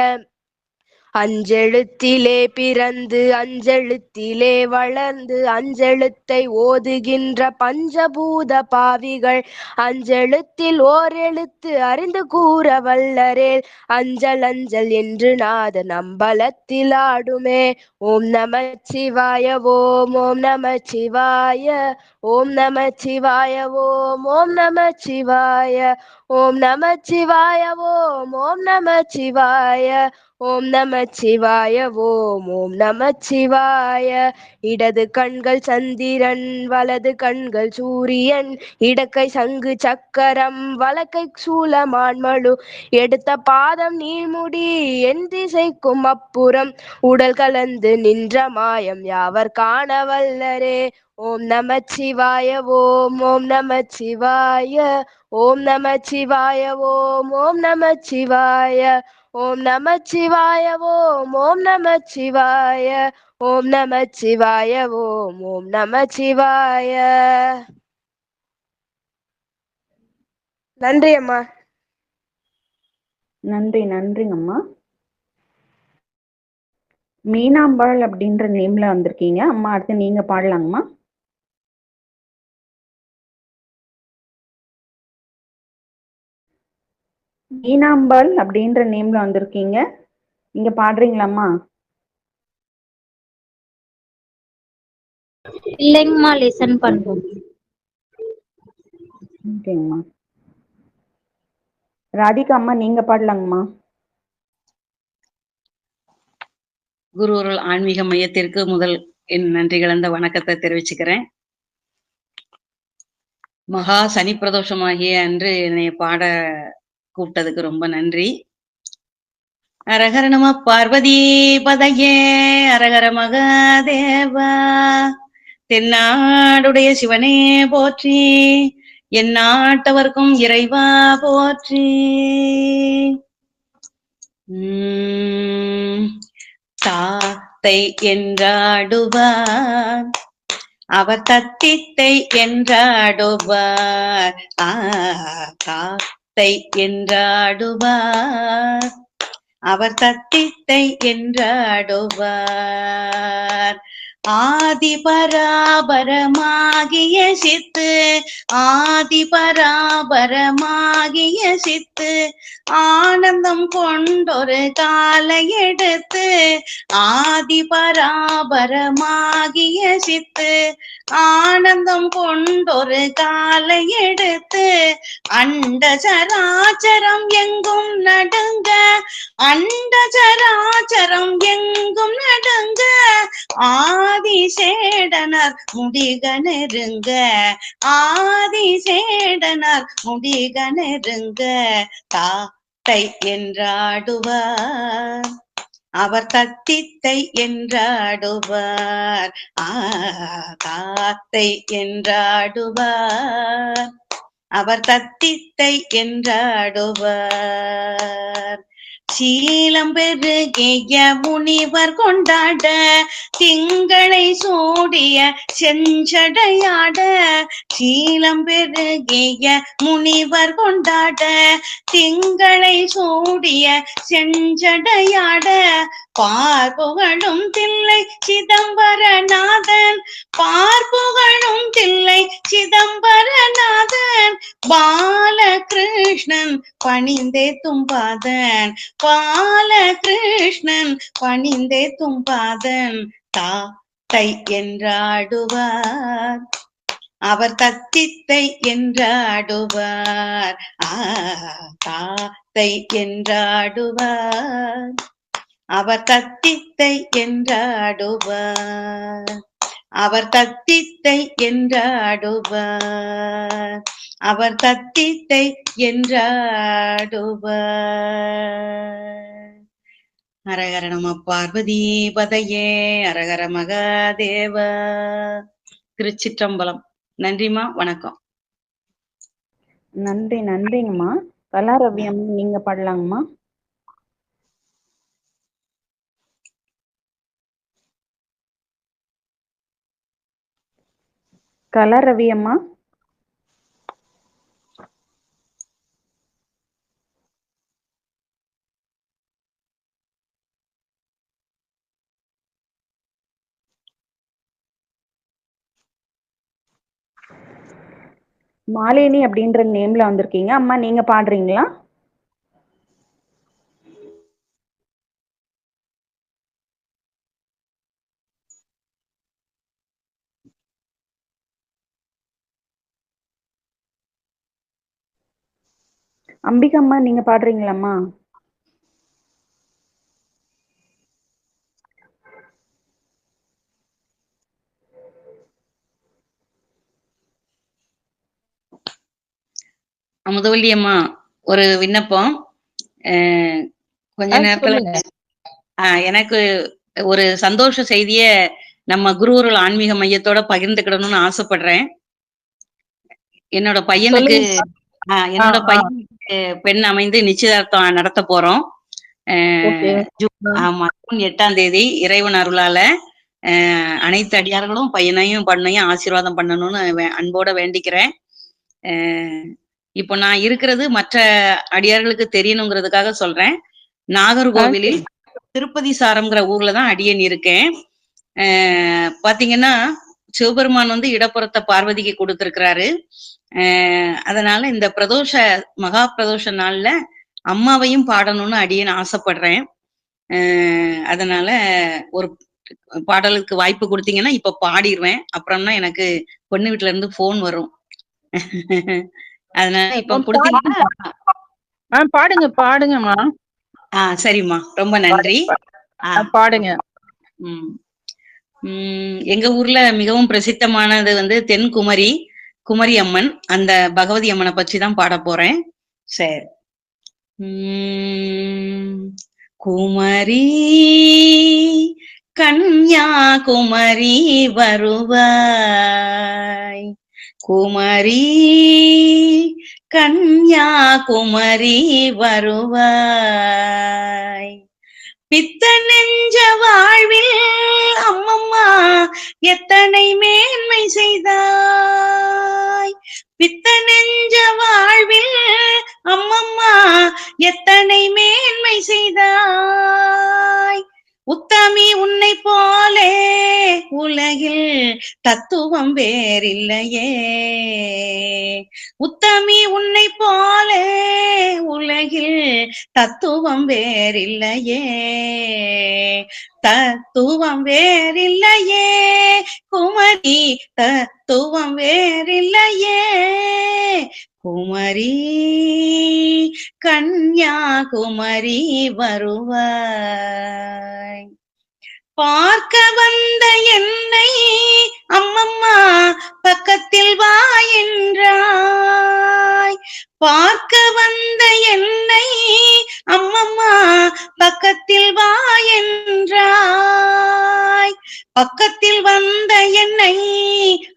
அஞ்செழுத்திலே பிறந்து அஞ்செழுத்திலே வளர்ந்து அஞ்செழுத்தை ஓதுகின்ற பஞ்சபூத பாவிகள் அஞ்செழுத்தில் ஓர் எழுத்து அறிந்து கூற வல்லரேல் அஞ்சல் அஞ்சல் என்று நாதன் அம்பலத்தில் ஆடுமே. ஓம் நமச்சிவாய ஓம் ஓம் நமச்சிவாய ஓம் நமச்சிவாய ஓம் ஓம் நமச்சிவாய ஓம் நமச்சிவாய ஓம் ஓம் நமச்சிவாய ஓம் நமச்சிவாய ஓம் ஓம் நமச்சிவாய. இடது கண்கள் சந்திரன் வலது கண்கள் சூரியன் இடக்கை சங்கு சக்கரம் வலக்கை சூலமான்மழு எடுத்த பாதம் நீள்முடி என் திசைக்கும் அப்புறம் உடல் கலந்து நின்ற மாயம் யாவர் காண வல்லரே. ஓம் நமச்சிவாய ஓம் ஓம் நமச்சிவாய ஓம் நமச்சிவாய ஓம் ஓம் நமச்சிவாய ஓம் நமச்சிவாய ஓம் ஓம் நமச்சிவாய ஓம் நமச்சிவாய ஓம் ஓம் நமச்சிவாய. நன்றி அம்மா. நன்றி நன்றிங்கம்மா. மீனாம்பாள் அப்படின்ற நேம்ல வந்திருக்கீங்க அம்மா. அடுத்து நீங்க பாடலாங்கம்மா. மீனாம்பாள் அப்படின்ற நேம்ல வந்திருக்கீங்க, நீங்க பாடுறீங்களாம்மா? இல்லைங்கம்மா, லிசன் பண்றோம். ஓகேங்கம்மா. ராதிகா அம்மா நீங்க பாடலாங்கம்மா. குருவருள் ஆன்மீக மையத்திற்கு முதல் என் நன்றி கலந்த வணக்கத்தை தெரிவிச்சுக்கிறேன். மகா சனி பிரதோஷமாகிய அன்று என்னை பாட கூப்பிட்டதுக்கு ரொம்ப நன்றி. அரகர நம பார்வதி பதையே அரகர மகாதேவா. தென்னாடுடைய சிவனே போற்றி என் நாட்டவர்க்கும் இறைவா போற்றி. தாத்தை என்றாடுவார் அவர் தத்தித்தை என்றாடுவார். தாத்தை என்றாடுவார் அவர் தத்தித்தை என்றாடுவார். ஆதி பராபரமாகிய சித்து, ஆதி பராபரமாகிய சித்து, ஆனந்தம் கொண்டொரு காலை எடுத்து, ஆதி பராபரமாகிய சித்து, ஆனந்தம் கொண்டொரு காலை எடுத்து, அண்ட சராச்சரம் எங்கும் நடுங்க, அண்ட சராச்சரம் எங்கும் நடுங்க, ஆதிசேடனர் முடிக நெருங்க, ஆதிசேடனர் முடிக நெருங்க, தாத்தை என்றாடுவார் அவர் தத்தித்தை என்றாடுவார், தாத்தை என்றாடுவார் அவர் தத்தித்தை என்றாடுவார். சீலம் பெருகிய முனிவர் கொண்டாட, திங்களை சூடிய செஞ்சடையாட, சீலம் பெருகிய முனிவர் கொண்டாட, திங்களை சூடிய செஞ்சடையாட, பார்ப்புகழும் தில்லை சிதம்பரநாதன், பார்ப்புகழும் தில்லை சிதம்பரநாதன், பாலகிருஷ்ணன் பணிந்தே தும்பாதன், பாலகிருஷ்ணன் பணிந்தே தும்பாதன், தாத்தை என்றாடுவார் அவர் தத்தித்தை என்றாடுவார், தாத்தை என்றாடுவார் அவர் தத்தித்தை என்றாடுவார், அவர் தத்தித்தை என்றாடுவார், அவர் தத்தித்தை என்றாடுவார். ஹரஹர நம பார்வதி பதையே, ஹரஹர மகாதேவ. திருச்சிற்றம்பலம். நன்றிமா, வணக்கம். நன்றி, நன்றிங்கம்மா. கலாரவி அம்மா, நீங்க பாடலாங்கம்மா. கலாரவி அம்மா. மாலினி அப்படின்ற நேம்ல வந்திருக்கீங்க அம்மா, நீங்க பாடுறீங்களா? அம்பிகம்மா, நீங்க பாடுறீங்களாம்மா? அமுதவல்லி அம்மா, ஒரு விண்ணப்பம். கொஞ்ச நேரத்துல எனக்கு ஒரு சந்தோஷ செய்திய நம்ம குருவருள் ஆன்மீக மையத்தோட பகிர்ந்துக்கிடணும்னு ஆசைப்படுறேன். என்னோட பையனுக்கு பெண் அமைந்து நிச்சயதார்த்தம் நடத்த போறோம். ஆமா, ஜூன் 8ஆம் தேதி. இறைவன் அருளால அனைத்து அடியார்களும் பையனையும் பண்ணையும் ஆசீர்வாதம் பண்ணணும்னு அன்போட வேண்டிக்கிறேன். இப்போ நான் இருக்கிறது மற்ற அடியார்களுக்கு தெரியணுங்கிறதுக்காக சொல்றேன். நாகர்கோவிலில் திருப்பதி சாரம்ங்கிற ஊர்லதான் அடியன் இருக்கேன். பாத்தீங்கன்னா சிவபெருமான் வந்து இடப்புறத்தை பார்வதிக்கு கொடுத்திருக்கிறாரு. அதனால இந்த மகா பிரதோஷ நாள்ல அம்மாவையும் பாடணும்னு அடியேன் ஆசைப்படுறேன். அதனால ஒரு பாடலுக்கு வாய்ப்பு கொடுத்தீங்கன்னா இப்ப பாடிடுவேன். அப்புறம்னா எனக்கு பொண்ணு வீட்டுல இருந்து போன் வரும். அதனால இப்ப கொடுத்தீங்கன்னா பாடுங்கம்மா. சரிம்மா, ரொம்ப நன்றி. பாடுங்க. எங்க ஊர்ல மிகவும் பிரசித்தமானது வந்து தென்குமரி குமரி அம்மன். அந்த பகவதி அம்மனை பற்றி தான் பாட போறேன். சரி. குமரி கன்யாகுமரி வருவாய், குமரி கன்யாகுமரி வருவாய், பித்த நெஞ்ச வாழ்வில் அம்மம்மா எத்தனை மேன்மை செய்தாய், பித்த நெஞ்ச வாழ்வில் அம்மம்மா எத்தனை மேன்மை செய்தாய், உத்தமி உன்னை போலே உலகில் தத்துவம் வேறில்லையே. உத்தமி உன்னை போலே உலகில் தத்துவம் வேறில்லையே. தத்துவம் வேறில்லையே குமரி, தத்துவம் வேறில்லையே குமரி. கன்யாகுமரி வருவாய். பார்க்க வந்த என்னை அம்மம்மா பக்கத்தில் வா என்றாய். பார்க்க வந்த என்னை அம்மம்மா பக்கத்தில் வா என்றாய். பக்கத்தில் வந்த என்னை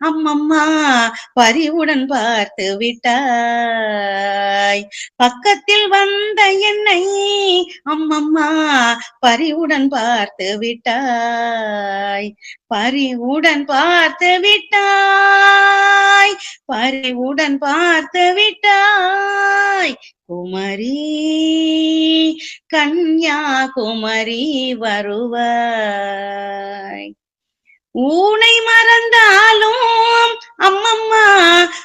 அம்மம்மா பரிவுடன் பார்த்து விட்டாய். பக்கத்தில் வந்த என்னை அம்மம்மா பரிவுடன் பார்த்து விட்டாய். பரிவுடன் பார்த்து விட்டாய். பரிவுடன் பார்த்து விட்டாய் குமரி. கன்யாகுமரி வருவாய். ஊனை மறந்தாலும் அம்மம்மா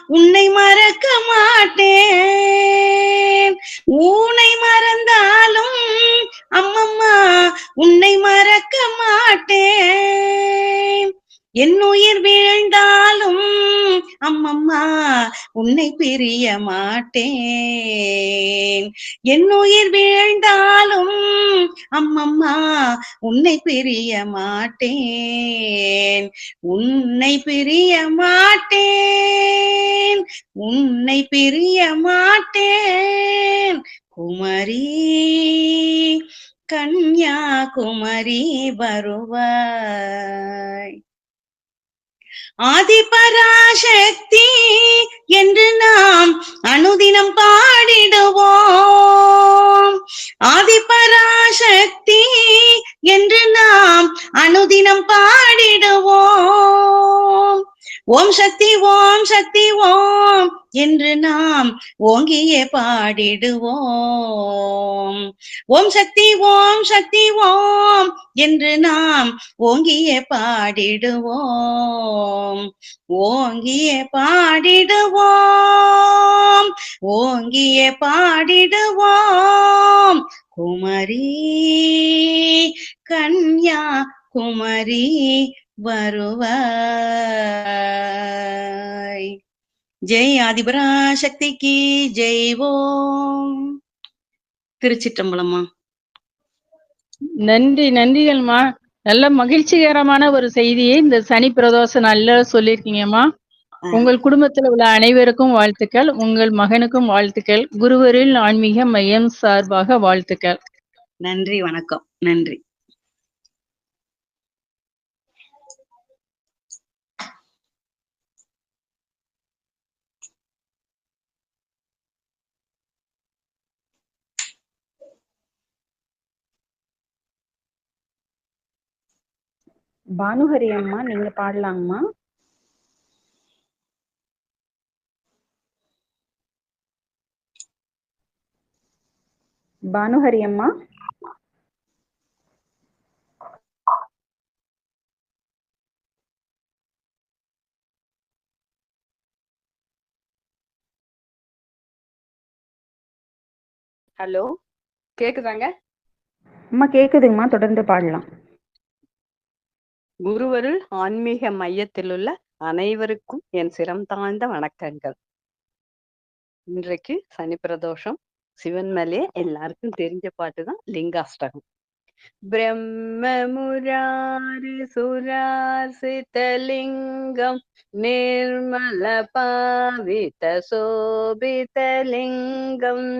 உன்னை மறக்க மாட்டேன். ஊனை மறந்தாலும் அம்மம்மா உன்னை மறக்க மாட்டேன். என் உயிர் வீழ்ந்தாலும் அம்மம்மா உன்னை பிரிய மாட்டேன். என் உயிர் வீழ்ந்தாலும் அம்மம்மா உன்னை பிரிய மாட்டேன். உன்னை பிரிய மாட்டேன். உன்னை பிரிய மாட்டேன் குமரி. கன்யாகுமரி வருவாய். ஆதிபராசக்தி என்று நாம் அனுதினம் பாடிடுவோம். ஆதிபராசக்தி என்று நாம் அனுதினம் பாடிடுவோம். ஓம் சக்தி ஓம் சக்தி ஓம் என்று நாம் ஓங்கியே பாடிடுவோம். ஓம் சக்தி ஓம் சக்தி ஓம் என்று நாம் ஓங்கியே பாடிடுவோம். ஓங்கியே பாடிடுவோம். ஓங்கியே பாடிடுவோம் குமரி. கன்யாகுமரி வருவாய். ஜெய் ஆதிபராசக்திக்கு ஜெய். ஓம். திருச்சிற்றம்பலம்மா. நன்றி, நன்றிகள்மா. நல்ல மகிழ்ச்சிகரமான ஒரு செய்தியை இந்த சனி பிரதோஷ நாள்ல சொல்லியிருக்கீங்கம்மா. உங்கள் குடும்பத்துல உள்ள அனைவருக்கும் வாழ்த்துக்கள். உங்கள் மகனுக்கும் வாழ்த்துக்கள். குருவரில் ஆன்மீக மையம் சார்பாக வாழ்த்துக்கள். நன்றி, வணக்கம். நன்றி. பானுஹரி அம்மா, நீங்க பாடலாங்கம்மா. பானுஹரி அம்மா. ஹலோ, கேக்குதாங்க? அம்மா கேக்குதுங்கம்மா, தொடர்ந்து பாடலாம். குருவருள் ஆன்மீக மையத்தில் உள்ள அனைவருக்கும் என் சிரம் தாழ்ந்த வணக்கங்கள். இன்றைக்கு சனி பிரதோஷம். சிவன் மேலே எல்லாருக்கும் தெரிஞ்ச பாட்டுதான் லிங்காஷ்டகம். பிரம்ம முராரி சுராசிதலிங்கம் நிர்மல பாவித சோபிதலிங்கம்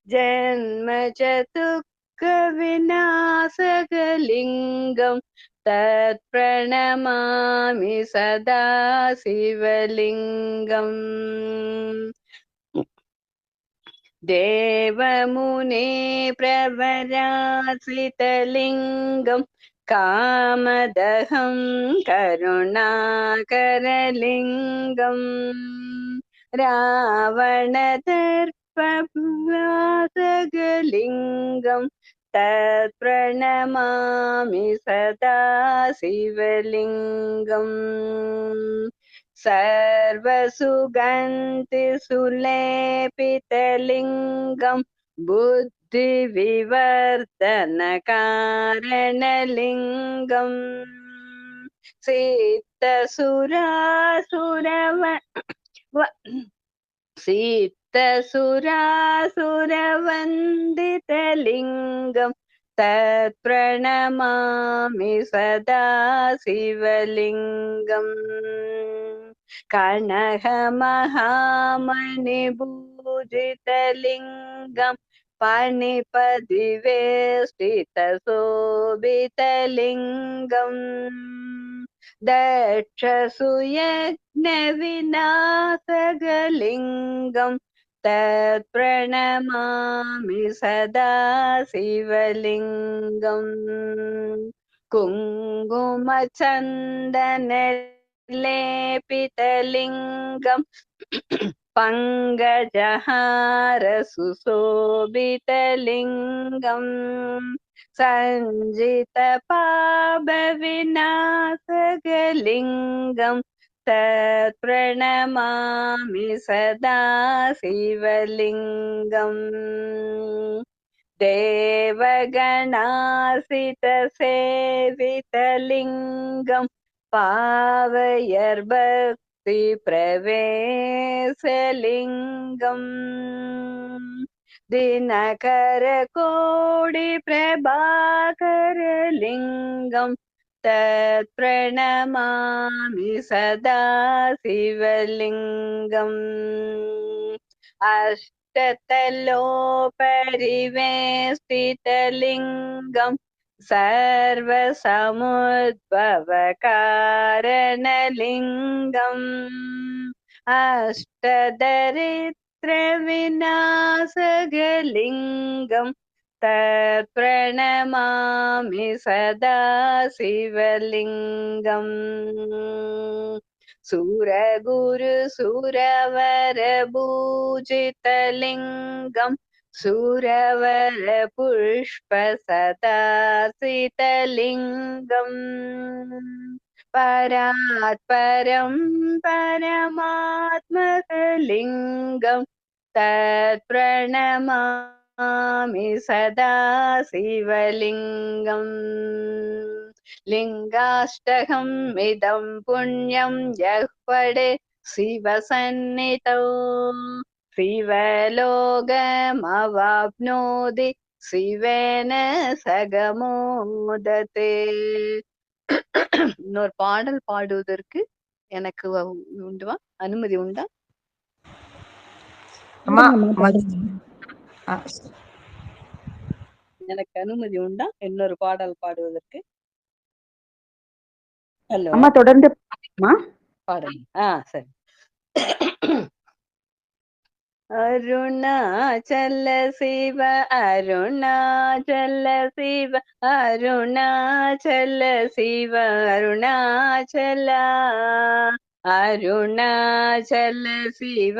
ஜன்ம சதுக்க விநாசகலிங்கம் தத் பிரணமாமி சதா சிவலிங்கம். தேவமுனே பிரவராசிதலிங்கம் காமதகம் கருணாகரலிங்கம் ராவணதர்ப்பவாசகலிங்கம் तत् प्रणमामि सदा शिवलिङ्गम् सर्वसुगन्धिसुलेपितलिङ्गम् बुद्धिविवर्धनकारणलिङ्गम् सिद्धसुरासुरवन्दितलिङ्गम् तत्प्रणमामि सदा शिवलिङ्गम् कनकमहामणिभूषितलिङ्गम् पाणिपदिवेष्टितशोभितलिङ्गम् दक्षसुयज्ञविनाशकलिङ्गम् तत्प्रणमामि सदा शिवलिङ्गम् कुङ्कुमचन्दनलेपितलिङ्गम् पङ्कजहारसुशोभितलिङ्गम् सञ्जितपापविनाशकलिङ्गम् तत्प्रणमामि सदा शिवलिङ्गम् देवगणार्चितसेवितलिङ्गम् पावयर्भक्तिप्रवेशलिङ्गम् दिनकरकोटिप्रभाकरलिङ्गम् तत्प्रणमामि सदा शिवलिङ्गम् अष्टतलोपरिवेष्टितलिङ्गम् सर्वसमुद्भवकारणलिङ्गम् अष्टदरिद्रविनाशकलिङ्गम् तत्प्रणमामि सदा शिवलिङ्गम् सुरगुरुसुरवरभूजितलिङ्गम् सुरवरपुष्पसदासितलिङ्गम् परात्परं परमात्मकलिङ्गम् तत्प्रणमामि सदा शिवलिङ्गम् लिङ्गाष्टकम् इदं पुण्यं यः पठे शिवसन्निधौ शिवलोकमवाप्नोति शिवेन சகமோததே. இன்னொரு பாடல் பாடுவதற்கு எனக்கு உண்டுவா அனுமதி உண்டா? அம்மா எனக்கு அனுமதி உண்டா இன்னொரு பாடல் பாடுவதற்கு? ஹலோ அம்மா தொடர்ந்து பாடல். சரி. அருணாச்சல சிவ அருணாச்சல சிவ அருணாச்சல சிவ அருணாச்சல அருணாச்சல சிவ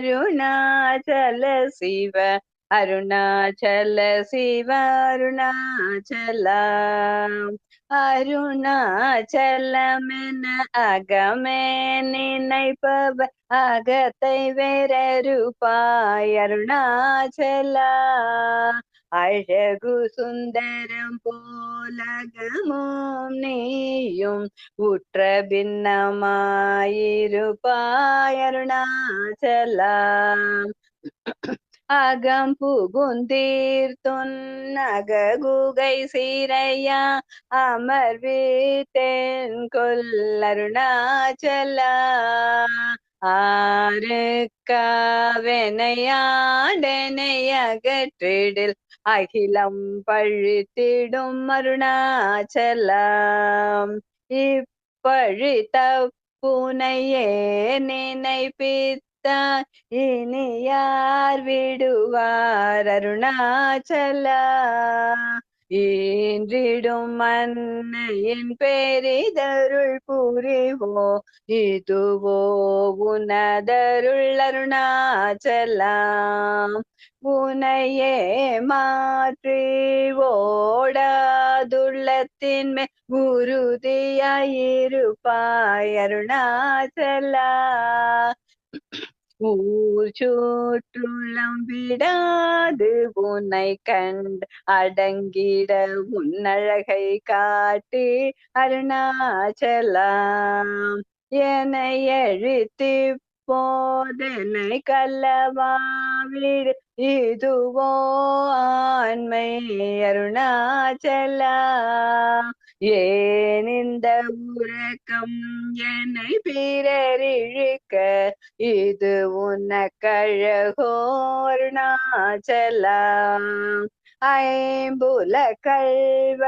அருணாச்சல சிவ அருணாச்சல சிவ அருணாச்சல அருணாச்சலமென அகமே நினைப்பவ அகத்தை வேறறுப்பாய் அருணாச்சலா அழகு சுந்தரம் போலகமும் நீயும் உற்ற பின்னமாயிருப்பாய் அருணாச்சலா அகம் புகுந்தீர்த்துன்னக குகை சீரையா அமர்வீத்தேன் கொல்லருணாச்சலா ஆறுக்காவெனையாடனையகற்றிடில் அகிலம் பழித்திடும் அருணாச்சலம் இப்பழித்த புனையே நினைப்பித்தார் இனி யார் விடுவார் அருணாச்சலா ஈன்றிடும் மன்னையின் பேரிதருள் புரிவோ இதுவோ உனதருள் அருணாச்சலம் உனையே மாற்றி ஓடாதுள்ளத்தின் மே உறுதியாயிருப்பாய் அருணாச்சலா ஊர் சுற்றுள்ளம் விடாது உன்னை கண்டு அடங்கிட உன்னழகை காட்டி அருணாச்சலம் என எழுத்தி போதனை கல்லவாவிடு இதுவோ ஆண்மை அருணாச்சலா ஏன் இந்த உறக்கம் என்னை பிறரிழுக்க இது உனக்கழகோ அருணாச்சலம் ஐம்புல கல்வரகத்தினில்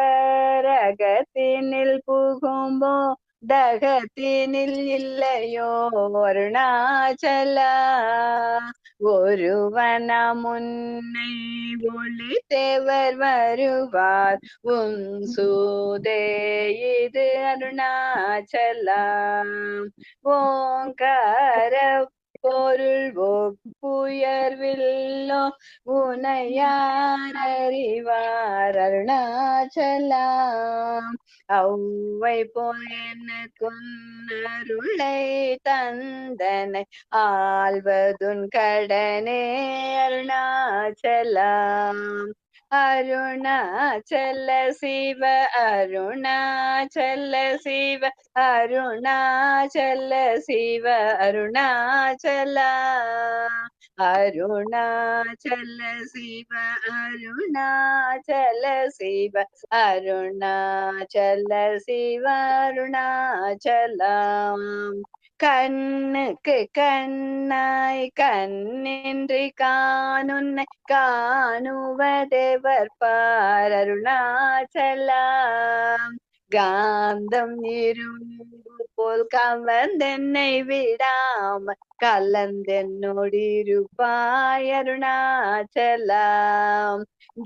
புகும்போ தகத்தினில் இல்லையோ அருணாச்சலா ஒருவன முன்னை ஒளி தேவர் வருவார் உன் சூதே இது அருணாச்சலம் ஓங்கார பொருள் ஒப்புயர்வில்லோ உனையார் அறிவார் அருணாச்சலம் ஔவை போல் எனக்குன்னருளை தந்தனை ஆள்வதுன் கடனே அருணாச்சலம் அருணாச்சல சிவ அருணாச்சல சிவ அருணாச்சல சிவ அருணாச்சல அருணாச்சல சிவ அருணாச்சல சிவ அருணாச்சல சிவ அருணாச்சலம் கண்ணுக்கு கண்ணாய் கண்ணின்றி காணுன்னை காணுவதேவர் பார் அருணாச்சலம் காந்தம் இரும்பு போல் கவர்ந்தென்னை விடாம கலந்தென்னோடிருப்பாய் அருணாச்சலம்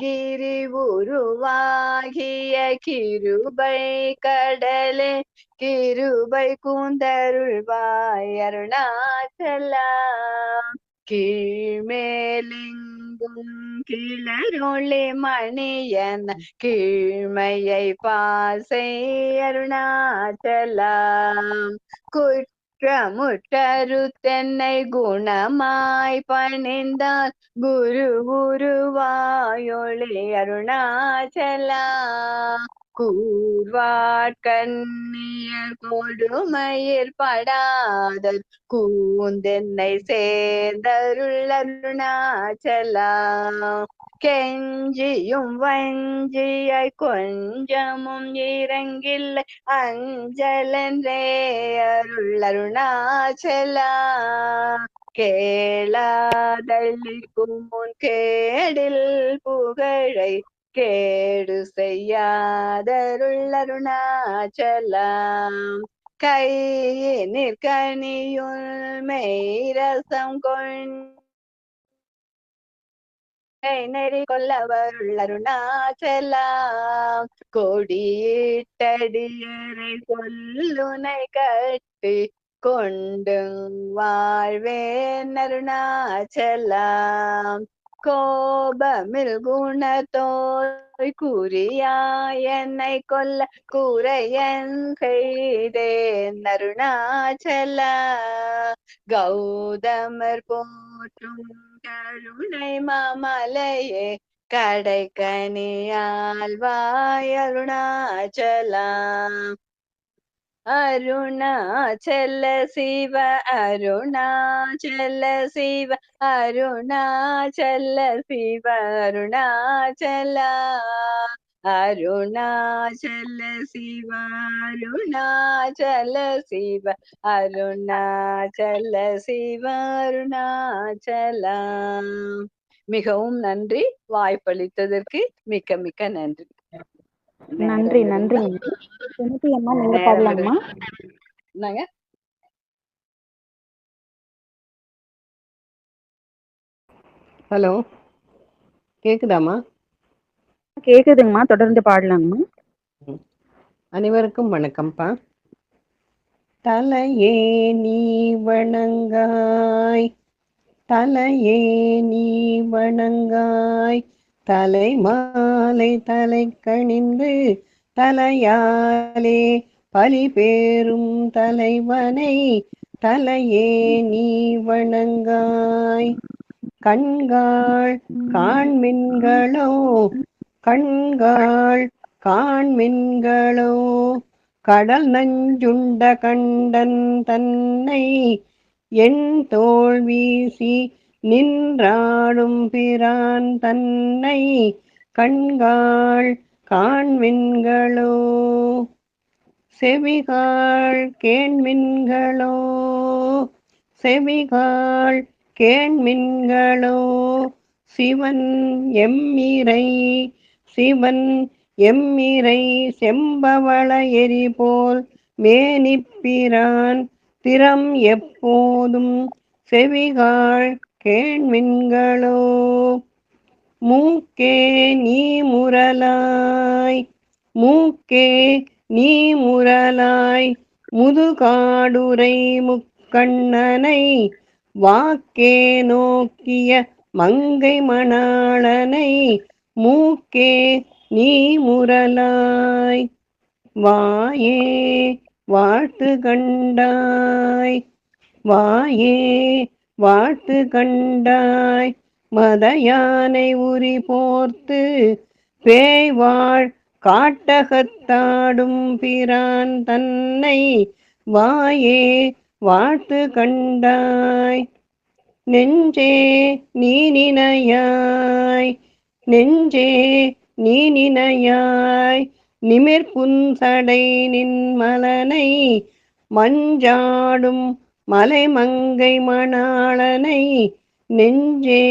கிரி உருவாகிய கிருபை கடலே கிருபை கூந்தருள்வாய் அருணாச்சலம் கீழ்மேலெங்கும் கிளரொளி மணியன் கீழ்மையை பாசை அருணாச்சலம் குற்றமுற்றரு தென்னை குணமாய் பணிந்தால் குரு உருவாயொளி அருணாச்சலம் கூர்வாட்கண்ணியர் கொடுமயிர் படாத கூந்தென்னை சேர்ந்தருள் அருணாச்சலம் கெஞ்சியும் வஞ்சியாய் கொஞ்சமும் இறங்கில்லை அஞ்சலன்றே அருள் அருணாச்சலம் கேளாதள்ளிக்கும் முன் கேடில் புகழை கேடு செய்யாதருள் அருணாச்சலம் கையினிற் கனியுள் மெய்ரசம் நெறி கொல்லவருள் அருணாச்சலம் கொடியிட்டடியரை கொல்லுனை கட்டி கொண்டு வாழ்வேன் அருணாச்சலம் கோபமில் குணத்தோய் குறியாய் என்னை கொல்ல கூரையன் கைதேன் அருணாச்சலம் கௌதமர் போற்றும் கருணை மாமலையே கடை கனியால்வாய் அருணாச்சலம் அருணாச்சல சிவ அருணாச்சல சிவ அருணாச்சல சிவ அருணாச்சல அருணாச்சல சிவ அருணாச்சல சிவ அருணாச்சல சிவ அருணாச்சலம் மிகவும் நன்றி. வாய்ப்பளித்ததற்கு மிக்க மிக்க நன்றி. நன்றி நன்றி சுமதி அம்மா, நீங்க பாடலாமா? என்னங்க? ஹலோ, கேக்குதாமா? கேக்குதுங்கம்மா, தொடர்ந்து பாடலாங்கம்மா. அனைவருக்கும் வணக்கம்ப்பா. தலையே நீ வணங்காய், தலையே நீ வணங்காய், தலை மாலை தலை கணிந்து தலையாலே பலி பேரும் தலைவனை தலையே நீ வணங்காய். கண்காள் காண்மின்களோ, கண்காள் காண்மின்களோ, கடல் நஞ்சுண்ட கண்டன் தன்னை என் தோள் வீசி நின்றாடும் பிரான் தன்னை கண்காள் காண்மின்களோ, செவிகாள் கேண்மின்களோ, செவிகாள் கேண்மின்களோ, சிவன் எம்மிரை, சிவன் எம்மிரை செம்பவள எரி போல் மேனிப்பிரான் திறம் எப்போதும் செவிகாள் கேண்மின்களோ. மூக்கே நீ முரலாய், மூக்கே நீ முரலாய், முதுகாடுரை முக்கண்ணனை வாக்கே நோக்கிய மங்கை மணாளனை மூக்கே நீ முரலாய். வாயே வாழ்த்து கண்டாய், வாயே வாழ்த்து கண்டாய், மத யானை உரி போர்த்து பேய்வாழ் காட்டகத்தாடும் பிரான் தன்னை வாயே வாழ்த்து கண்டாய். நெஞ்சே நீ நினையாய், நெஞ்சே நீ நினையாய், நிமிர்புன்சடை நின்மலனை மஞ்சாடும் மலைமங்கை மணாளனை நெஞ்சே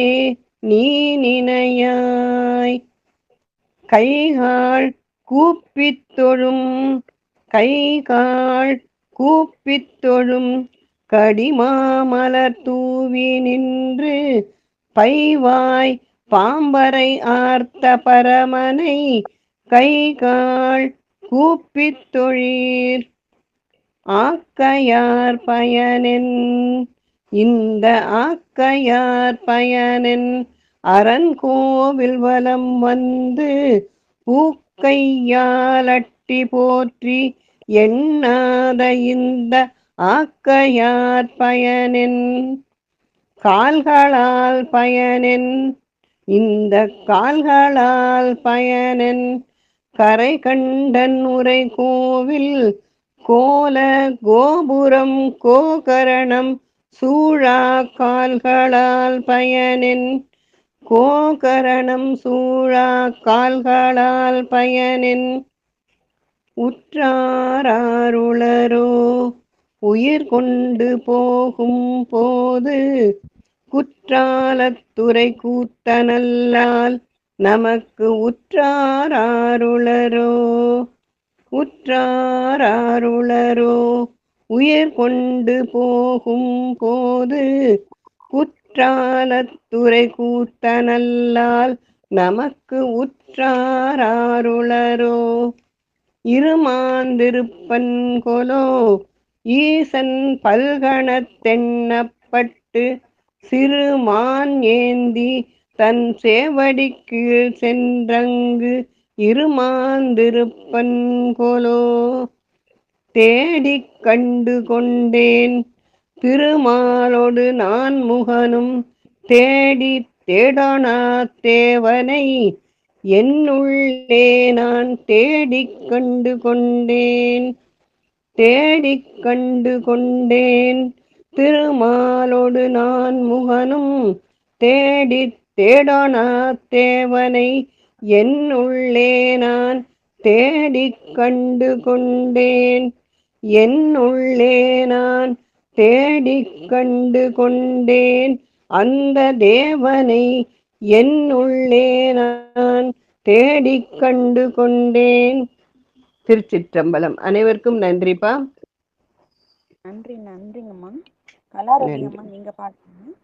நீ நினையாய். கைகாள் கூப்பித் தொழும், கைகாள் கூப்பித் தொழும், கடிமாமலர் தூவி நின்று பைவாய் பாம்பரை ஆர்த்த பரமனை கைகாள் கூப்பித் தொழீர். ஆக்கையார் பயனென், இந்த ஆக்கையார் பயனென் அரண் கோவில் வலம் வந்து பூக்கையால் அட்டி போற்றி எண்ணாத இந்த ஆக்கையார் பயனென் கால்களால் பயனென், இந்த கால்களால் பயனென் கரை கண்டன் உரை கோவில் கோல கோபுரம் கோகரணம் சூழா கால்களால் பயனென், கோகரணம் சூழா கால்களால் பயனென். உற்றாருளரோ உயிர் கொண்டு போகும் போது குற்றாலத்துறை கூத்தனல்லால் நமக்கு உற்றாருளரோ, உற்றாருளரோ உயிர் கொண்டு போகும் போது குற்றாலத்துறை கூத்தனல்லால் நமக்கு உற்றாருளரோ. இருமாந்திருப்பன் கொலோ ஈசன் பல்கணத் தெண்ணப்பட்டு சிறுமான் ஏந்தி தன் சேவடி கீழ் சென்றங்கு இருமாந்திருப்பன் கொலோ. தேடிக் கண்டு கொண்டேன் திருமாலோடு நான் முகனும் தேடி தேடானா தேவனை என்னுள்ளே நான் தேடிக் கண்டு கொண்டேன், தேடிக் கண்டு கொண்டேன் திருமாலோடு நான் முகனும் தேடி தேடானா தேவனை என்னுள்ளே நான் தேடிக் கண்டு கொண்டேன், என்னுள்ளே நான் தேடிக் கண்டு கொண்டேன் அந்த தேவனை என்னுள்ளே நான் தேடிக் கண்டு கொண்டேன். திருச்சிற்றம்பலம். அனைவருக்கும் நன்றிப்பா. நன்றி, நன்றிங்கம்மா. கலாரவி அம்மா, நீங்க பாடுங்க.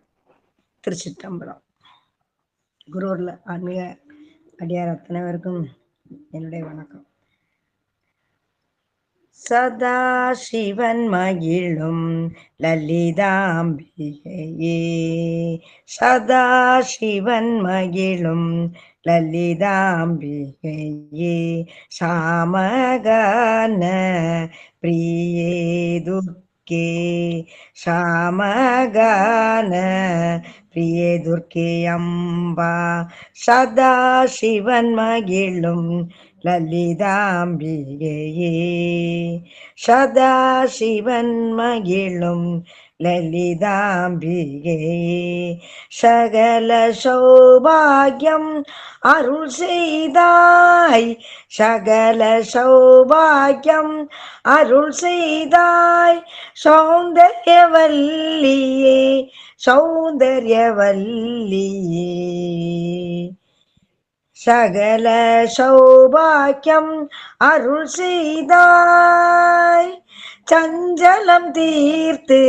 திருச்சிற்றம்பலம். குருவர்ல ஆன்மீக அடியார் அத்தனைவருக்கும் என்னுடைய வணக்கம். சதா சிவன் மகிழும் லலிதாம்பிகையே, சதா சிவன் மகிழும் லலிதாம்பிகையே, சாமகான பிரியே துர்க்கே, சாமகான பிரியே துர்க்கே அம்பா, சதா சிவன் மகிழும் லலிதாம்பிகையே, சதா சிவன் மகிழும் லலிதாம்பிகையே, சகல சௌபாகியம் அருள் செய்தாய், சகல சௌபாகியம் அருள் செய்தாய், சௌந்தர்யவல்லியே சௌந்தர்யவல்லியே, சகல சௌபாக்கியம் அருள் செய்தாய், சஞ்சலம் தீர்த்து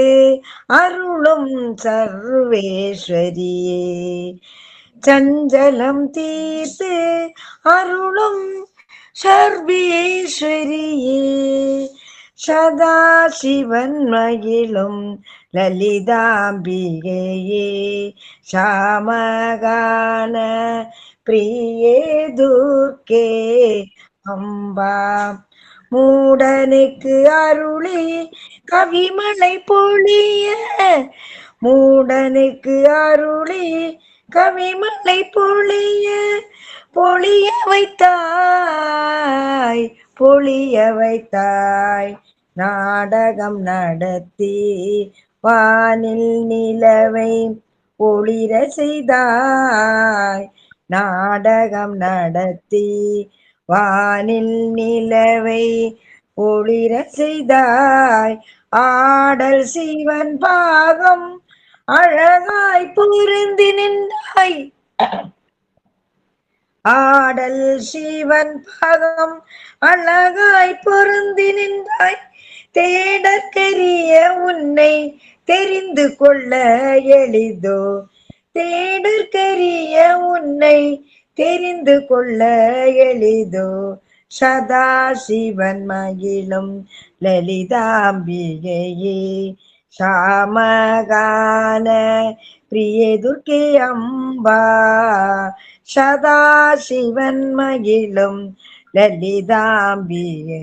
அருளும் சர்வேஸ்வரியே, சஞ்சலம் தீர்த்து அருளும் சர்வேஸ்வரியே, சதா சிவன் மகிழும் லலிதாம்பிகையே, சாமகான பிரியே துர்க்கே அம்பா, மூடனுக்கு அருளி கவிமலை பொழிய, மூடனுக்கு அருளி கவிமலை பொழிய, பொழிய வைத்தாய் பொழிய வைத்தாய், நாடகம் நடத்தி வானில் நிலவை ஒளிர செய்தாய், நாடகம் நடத்தி வானில் நிலவை ஒளிர செய்தாய், ஆடல் சிவன் பாகம் அழகாய் பொருந்தி நின்றாய், ஆடல் சிவன் பாகம் அழகாய் பொருந்தி நின்றாய், தேடற்கரிய உன்னை தெரிந்து கொள்ள எளிதோ, தேடற்கரிய உன்னை தெரிந்து கொள்ள எளிதோ, சதா சிவன் மகிழும் லலிதாம்பிகையே, சாமகான பிரியே துர்க்கே அம்பா, சதா சிவன் மகிழும் லலிதாம்பிகையே.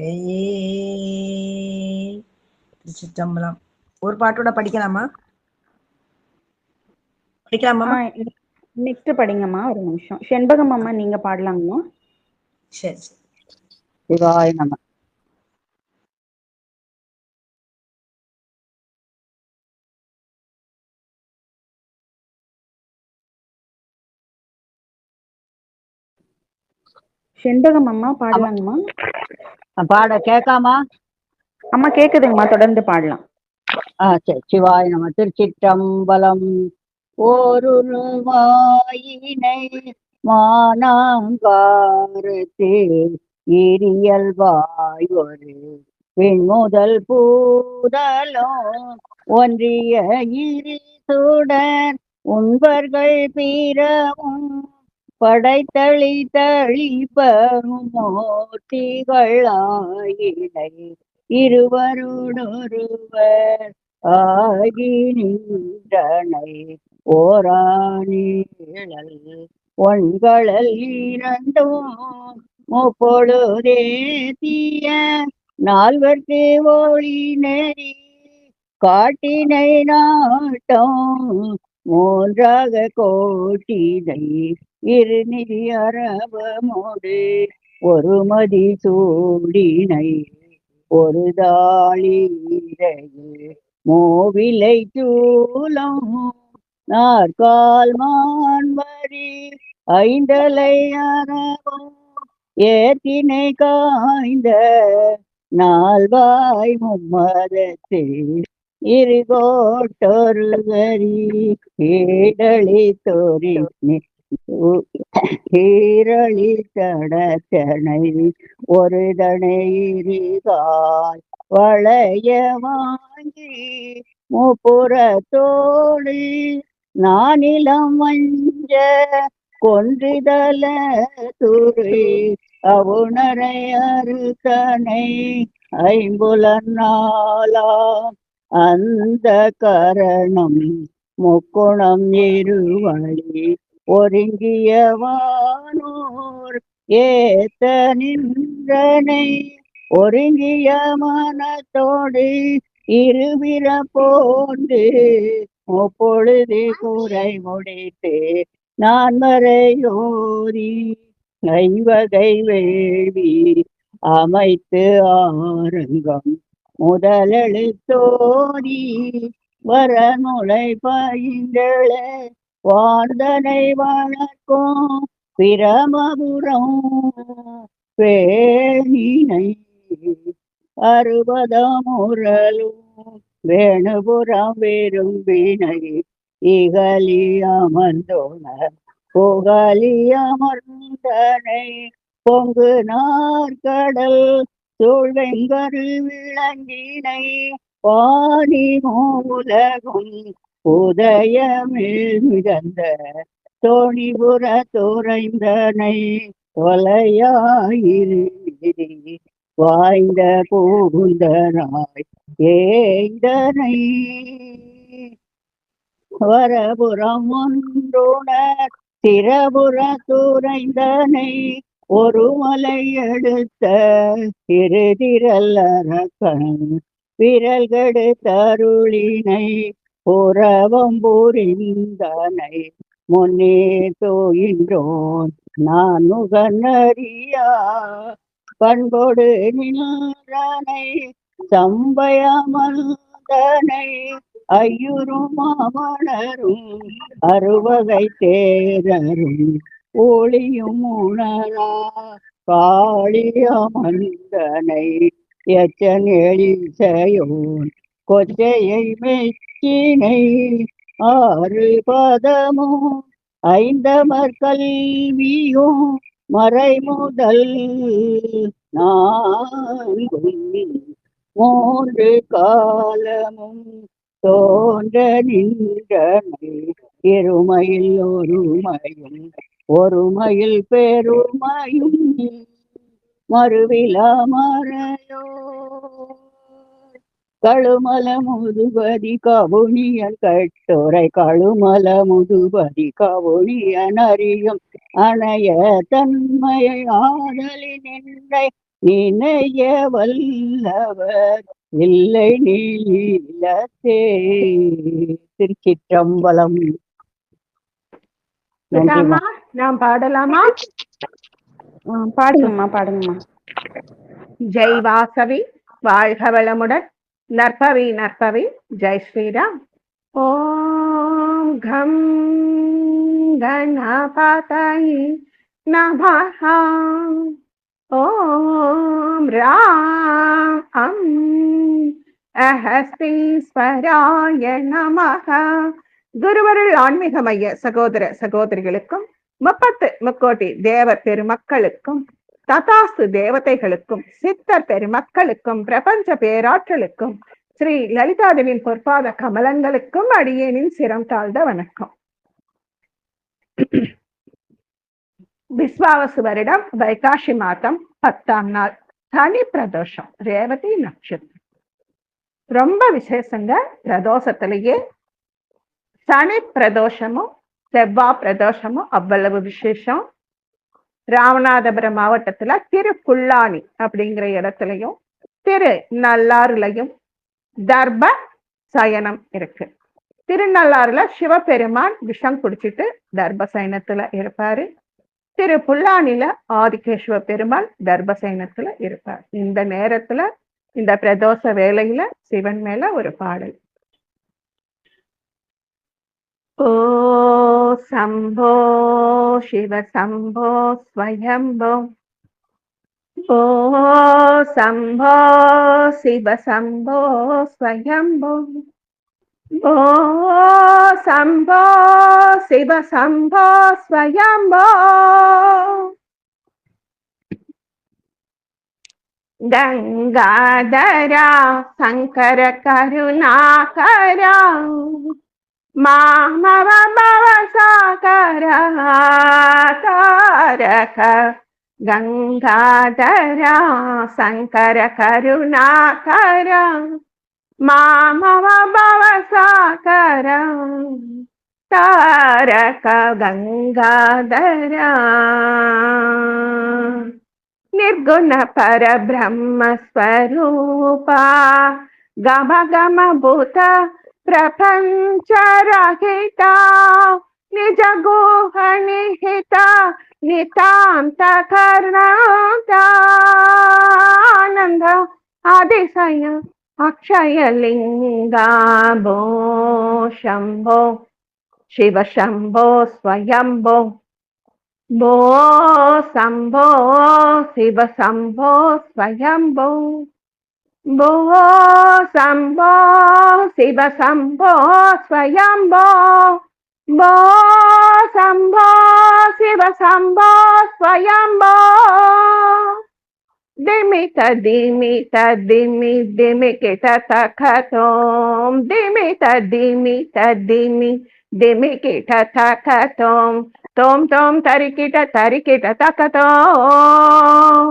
திருச்சிற்றம்பலம். ஒரு பாட்டோட படிக்கலாமா? படிக்கலாமா? நெக்ஸ்ட் படிங்கம்மா. ஒரு நிமிஷம். செண்பகம் அம்மா நீங்க பாடலாங்கம்மா. சரி சரி. சிவாய நம. செண்பகம் அம்மா பாடலாங்கம்மா. பாட கேட்காமா? அம்மா கேக்குதுங்கம்மா, தொடர்ந்து பாடலாம். சரி. சிவாய நம. திருச்சிற்றம்பலம். ஓருருவாயினை மானாங்காரத்தே இரியல்வாய் ஒரு பெண்முதல் பூதலும் ஒன்றிய இரிசுடன் உண்பர்கள் பிறவும் படைத்தளி தளிப்பரும் மூர்த்திகள் ஆயினை இருவரோடொருவர் ஆகி நின்றனை ஓரானிழல் ஒண்களல் இரண்டும் முப்பொழுதேத்திய நால்வர்க்கு ஒளி நெறி காட்டினை நாட்டம் மூன்றாக கோட்டினை இருநிதி அரவமோடு ஒரு மதி சூடினை ஒரு தாளிரையில் மூவிலை சூலம் நாற்கால் மான்வரி ஐந்தலை அறவும் ஏத்தினை காய்ந்த நால்வாய் மும்மதத்து இருகோட்டொருவரி கீழளி தோறி கீரளி தடத்தனை ஒரு தனையிரிகால் வளைய வாங்கி முப்புறத்தோடு நானிலம் வஞ்ச கொன்றிதல துறை அவுணரை அறுத்தனை ஐம்புலனாலாம் அந்த கரணம் முக்குணம் இருவழி ஒருங்கியவானோர் ஏத்த நின்றனை ஒருங்கிய மனத்தோடு இருவிர போன்று முப்பொழுது குறை முடித்து நான் மறையோரி ஐவகை வேள்வி அமைத்து ஆரங்கம் முதலெழுத்தோரி வரமுலை பயின்றள வார்தனை வளர்க்கும் பிரமபுரம் வேணினை அறுபதமுரலும் வேணுபுறம் விரும்பினை இகலி அமர்ந்தோனர் புகலி அமர்ந்தனை பொங்கு நாற்கடல் சூழ்வெங்கரு விளங்கினை பாடி மூலகும் உதயமில் மிதந்த தோணிபுர துறைந்தனை தொலையாயிரு வாய்ந்த பூந்தராய் ஏந்தனை வரபுறம் ஒன்றுணர் திரபுர துறைந்தனை ஒரு மலை எடுத்த திருதிரல்லரக்கன் விரல்கடு தருளினை புறவம் புரிந்தனை முன்னே தோயின்றோன் நான் முகநறியா பண்பொடு நின்றனை சம்பயமந்தனை ஐயுறும் அமணரும் அறுவகை தேரரும் ஒளியும் உணரா காளியமந்தனை எச்சன் எழிசையோன் கொச்சையை மெச்சினை ஆறு பதமும் ஐந்தமர் கல்வியும் மறைமுதல் நான்கும் மூன்று காலமும் தோன்ற நின்றனை இருமையில் ஒருமையும் ஒருமையில் பெருமையும் மறுவிலா மறையோ கழுமல முதுபதி கவுனியன் கட்டுரை கழுமல முதுபதி கவுனியன் அறியும் அணைய தன்மையை ஆதலி நின்றை நினைய வல்லவர் இல்லை நீலத்தே. திருச்சிற்றம்பலம். நாம் பாடலாமா? பாடுங்கம்மா பாடுங்கம்மா. ஜெய் வாசவி வாழ்க வளமுடன். நற்பவி நற்பவி. ஜெய் ஸ்ரீராம். ஓம் கம் கணபதயே நமஹ. ஓம் ராம் அஹஸ்தீஸ்வராய நமஹ. குருவருள் ஆன்மீக மைய சகோதர சகோதரிகளுக்கும் 30 முக்கோடி தேவ பெருமக்களுக்கும் ததாஸ்து தேவதைகளுக்கும் சித்தர் பெருமக்களுக்கும் பிரபஞ்ச பேராற்றலுக்கும் ஸ்ரீ லலிதாதேவியின் பொற்பாத கமலங்களுக்கும் அடியேனின் சிரம் தாழ்ந்த வணக்கம். விஸ்வாவசு வருடம் வைகாசி மாதம் 10ஆம் நாள் சனி பிரதோஷம், ரேவதி நட்சத்திரம். ரொம்ப விசேஷங்க. பிரதோஷத்திலேயே சனி பிரதோஷமும் செவ்வாய் பிரதோஷமும் அவ்வளவு விசேஷம். ராமநாதபுரம் மாவட்டத்துல திருப்புல்லானி அப்படிங்கிற இடத்துலயும் திரு நல்லாறுலையும் தர்ப சயனம் இருக்கு. திருநள்ளாறுல சிவபெருமான் விஷம் குடிச்சிட்டு தர்ப சயனத்துல இருப்பாரு. திரு புல்லானில ஆதிகேஸ்வர பெருமாள் தர்ப சயனத்துல இருப்பார். இந்த நேரத்துல இந்த பிரதோஷ வேளையில சிவன் மேல ஒரு பாடல். ஓ சம்போ சிவ சம்போ ஸ்வயம்போ. ஓ சம்போ சிவ சம்போ ஸ்வயம்போ. ஓ சம்போ சிவ சம்போ ஸ்வயம்போ. கங்காதரா சங்கர கருணாகரா. மாமவ பவ சாகர தாரக கங்காதரா சங்கர கருணாகர மாமவ பவ சாகர தாரக கங்காதரா ನಿರ್ಗುಣ ಪರಬ್ರಹ್ಮ ಸ್ವರೂಪ ಗಮ ಗಮ ಭೂತ ಪ್ರಪಂಚ ರಹಿತ ನಿಜ ಗುಹ ನಿಹಿತ ನಿತಾಂತ ಕರ್ಣಾನಂದ ಆದಿಶಯ ಅಕ್ಷಯ ಲಿಂಗ ಭೋ ಶಂಭೋ ಶಿವ ಶಂಭೋ ಸ್ವಯಂಭೋ ಭೋ ಶಂಭೋ ಶಿವ ಶಂಭೋ ಸ್ವಯಂಭೋ ಭೋ ಶಂಭೋ ಶಿವ ಶಂಭೋ ಸ್ವಯಂಭೋ ಭೋ ಶಂಭೋ ಶಿವ ಶಂಭೋ ಸ್ವಯಂಭೋ ದಿಮಿತ ದಿಮಿತ ದಿಮಿ ದಿಮಿಕಿಟ ತಖತೋಂ ದಿಮಿತ ದಿಮಿತ ದಿಮಿ ದಿಮಿಕಿಟ ತಖತೋಂ ತೋಂ ತೋಂ ತರಿಕಿಟ ತರಿಕಿಟ ತಕತೋಂ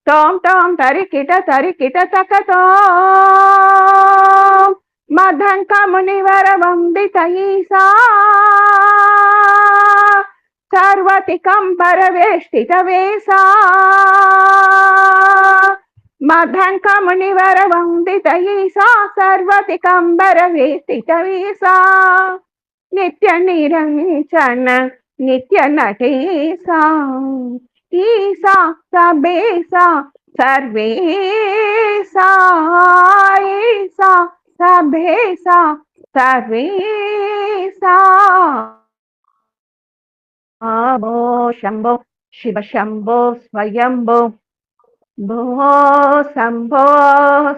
ತೋಂ ತೋಂ ತರಿಕಿಟ ತರಿಕಿಟ ತಕತೋಂ ಮದಂಕ ಮುನಿವರ ವಂದಿತ ಈಸಾ ಸರ್ವತಿಕಂ ಪರವೇಷ್ಟಿತ ವೇಸಾ ಮದಂಕ ಮುನಿವರ ವಂದಿತ ಈಸಾ ಸರ್ವತಿಕಂ ಪರವೇಷ್ಟಿತ ವೇಸಾ ನಿತ್ಯ ನಿರಂಜನ ನಿತ್ಯ ನಟೇಸಾ ಈಸಾ ಸಬೇಸಾ ಸರ್ವೇಸಾ ಈಸಾ ಸಬೇಸಾ ಸರ್ವೇಸಾ ಭೋ ಶಂಭೋ ಶಿವ ಶಂಭೋ ಸ್ವಯಂಭೋ ಭೋ ಶಂಭೋ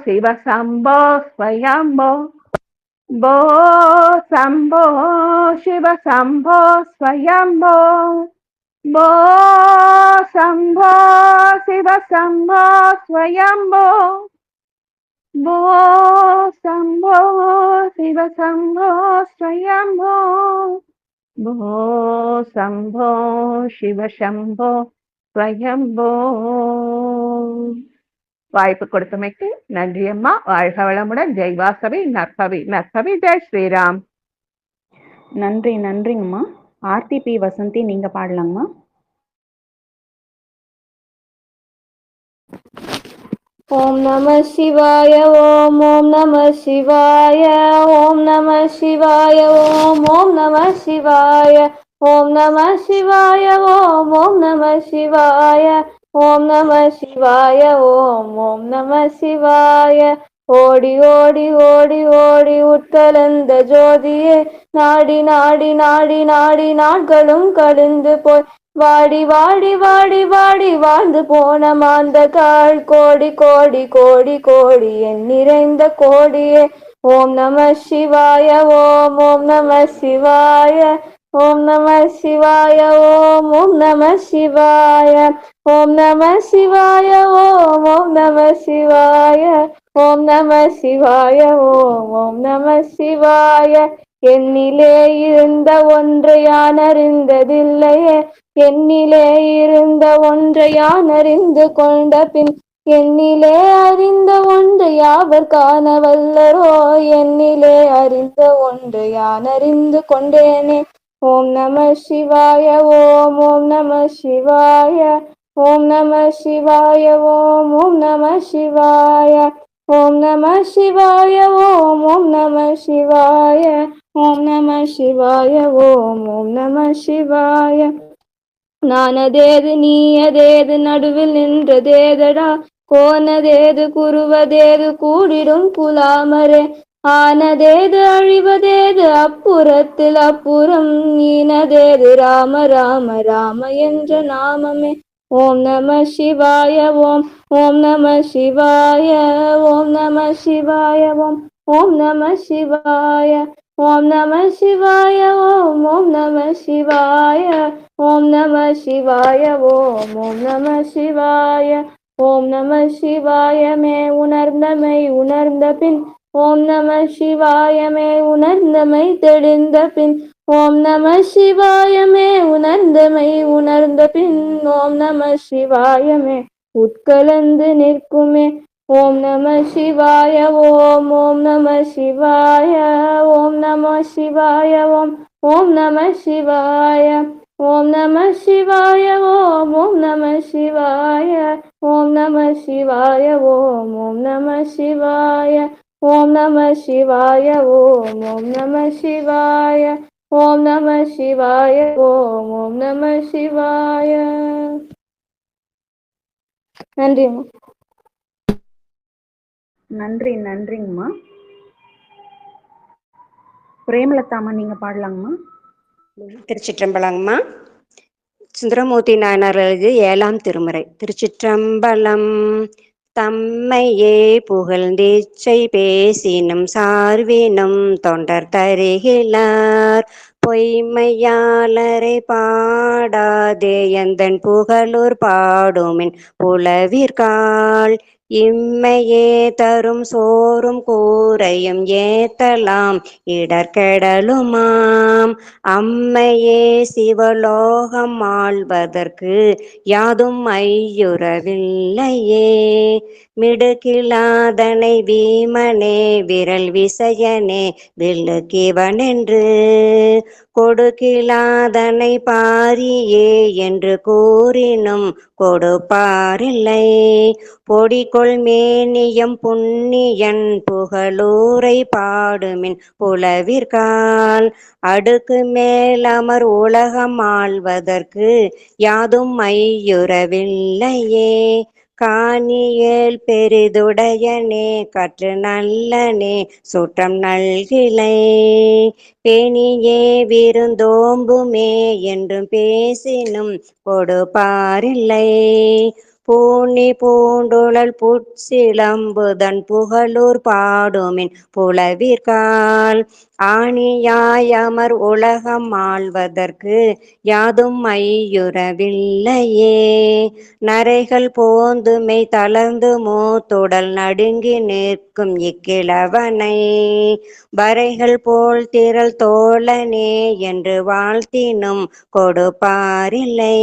ಶಿವ ಶಂಭೋ ಸ್ವಯಂಭೋ ಭೋ ಶಂಭೋ ಶಿವ ಶಂಭೋ ಸ್ವಯಂಭೋ ಭೋ ಶಂಭೋ ಶಿವ ಶಂಭೋ ಸ್ವಯಂಭೋ ಭೋ ಶಂಭೋ ಶಿವ ಶಂಭೋ ಸ್ವಯಂಭೋ ಭೋ ಶಂಭೋ ಶಿವ ಶಂಭೋ ಸ್ವಯಂಭೋ. வாய்ப்பு கொடுத்தமைக்கு நன்றி அம்மா. வாழ்க வளமுடன். ஜெய் வாசவி நற்பவி நற்பவி. ஜெய் ஸ்ரீராம். நன்றி நன்றிங்கம்மா. ஆர்த்தி பி வசந்தி நீங்க பாடலாங்கம்மா. ஓம் நம சிவாய ஓம் ஓம் நம சிவாய ஓம் நம சிவாய ஓம் ஓம் நம சிவாய ஓம் நம சிவாய ஓம் ஓம் நம சிவாய ஓம் நம சிவாய ஓம் ஓம் நம சிவாய. ஓடி ஓடி ஓடி ஓடி உட்கலந்த ஜோதியே நாடி நாடி நாடி நாடி நாட்களும் கழிந்து போய் வாடி வாடி வாடி வாடி வாழ்ந்து போன மாந்த கால் கோடி கோடி கோடி கோடி என் நிறைந்த கோடியே. ஓம் நம சிவாய ஓம் ஓம் நம சிவாய ஓம் நம சிவாய ஓம் ஓம் நம சிவாய ஓம் நம சிவாய ஓம் ஓம் நம சிவாய ஓம் நம சிவாய ஓம் ஓம் நம சிவாய. என்னிலே இருந்த ஒன்றை யான் அறிந்ததில்லையே என்னிலே இருந்த ஒன்றை யான் அறிந்து கொண்ட பின் என்னிலே அறிந்த ஒன்று யாவர் காண வல்லரோ என்னிலே அறிந்த ஒன்று யான் அறிந்து கொண்டேனே. ஓம் நம சிவாய ஓம் ஓம் நம சிவாய ஓம் நம சிவாய ஓம் ஓம் நம சிவாய ஓம் நம சிவாய ஓம் ஓம் நம சிவாய ஓம் நம சிவாய ஓம் ஓம் நம சிவாய. நானதேது நீயதேது நடுவில் நின்றதேதடா கோனதேது குருவதேது கூடிடும் குலாமரே ஆனதேது அழிவதேது அப்புறத்தில் அப்புறம் ஈனதேது ராம ராம ராம என்ற நாமமே. ஓம் நம சிவாய ஓம் ஓம் நம சிவாய ஓம் நம சிவாய ஓம் ஓம் நம சிவாய ஓம் நம சிவாய ஓம் ஓம் நம சிவாய ஓம் நம சிவாய ஓம் ஓம் நம சிவாய ஓம் நம சிவாயமே உணர்ந்தமை உணர்ந்த பின் ஓம் நம சிவாயமே உணர்ந்தமை தெளிந்த பின் ஓம் நம சிவாயமே உணர்ந்தமை உணர்ந்த பின் ஓம் நம சிவாயமே உட்கலந்து நிற்குமே. ஓம் நம சிவாய ஓம் ஓம் நம சிவாய ஓம் நம சிவாய ஓம் ஓம் நம சிவாய ஓம் நம சிவாய ஓம் ஓம் நம சிவாய ஓம் நம சிவாய ஓம் ஓம் நம சிவாய ஓம் நம சிவாய ஓம் ஓம் நம சிவாய ஓம் நம சிவாய ஓம் ஓம் நம சிவாய. நன்றிம்மா. நன்றிங்கம்மா. பிரேமலதாம்மா நீங்க பாடலாங்கம்மா. திருச்சிற்றம்பலங்கம்மா. சுந்தரமூர்த்தி நாயனார் எழுதிய 7ஆம் திருமுறை. திருச்சிற்றம்பலம். தம்மையே புகழ்ந்திச்சை பேசினும் சார்வினும் தொண்டர் தருகிலார் பொய்மையாளரை பாடாதே எந்தன் புகழூர் பாடுமின் புலவிற்கால் இம்மையே தரும் சோறும் கூரையும் ஏத்தலாம் இடர்கெடலுமாம் அம்மையே சிவலோகம் ஆள்வதற்கு யாதும் ஐயுறவில்லையே. மிடுக்கிலாதனை வீமனே விரல் விசயனே வில்லுக்கிவனென்று கொடுக்கிலாதனை பாரியே என்று கூறினும் கொடுப்பாரில்லை. பொடிகொள் மேனியம் புண்ணியன் புகழூரை பாடுமின் புலவிற்கால் அடுக்கு மேலமர் உலகம் ஆள்வதற்கு யாதும் ஐயுறவில்லையே. காணியேல் பெரிதுடையனே கற்று நல்லனே சுற்றம் நல்கிளை பேணியே விருந்தோம்புமே என்றும் பேசினும் கொடுப்பாரில்லை. பூணி பூண்டுழல் புட்சிலம்புதன் புகழூர் பாடுமின் புலவிற்கால் ஆணியாய் அமர் உலகம் ஆள்வதற்கு யாதும் ஐயுறவில்லையே. நரைகள் போந்துமை தளர்ந்து மூத்துடல் நடுங்கி நிற்கும் இக்கிழவனை வரைகள் போல் திரள் தோழனே என்று வாழ்த்தினும் கொடுப்பாரில்லை.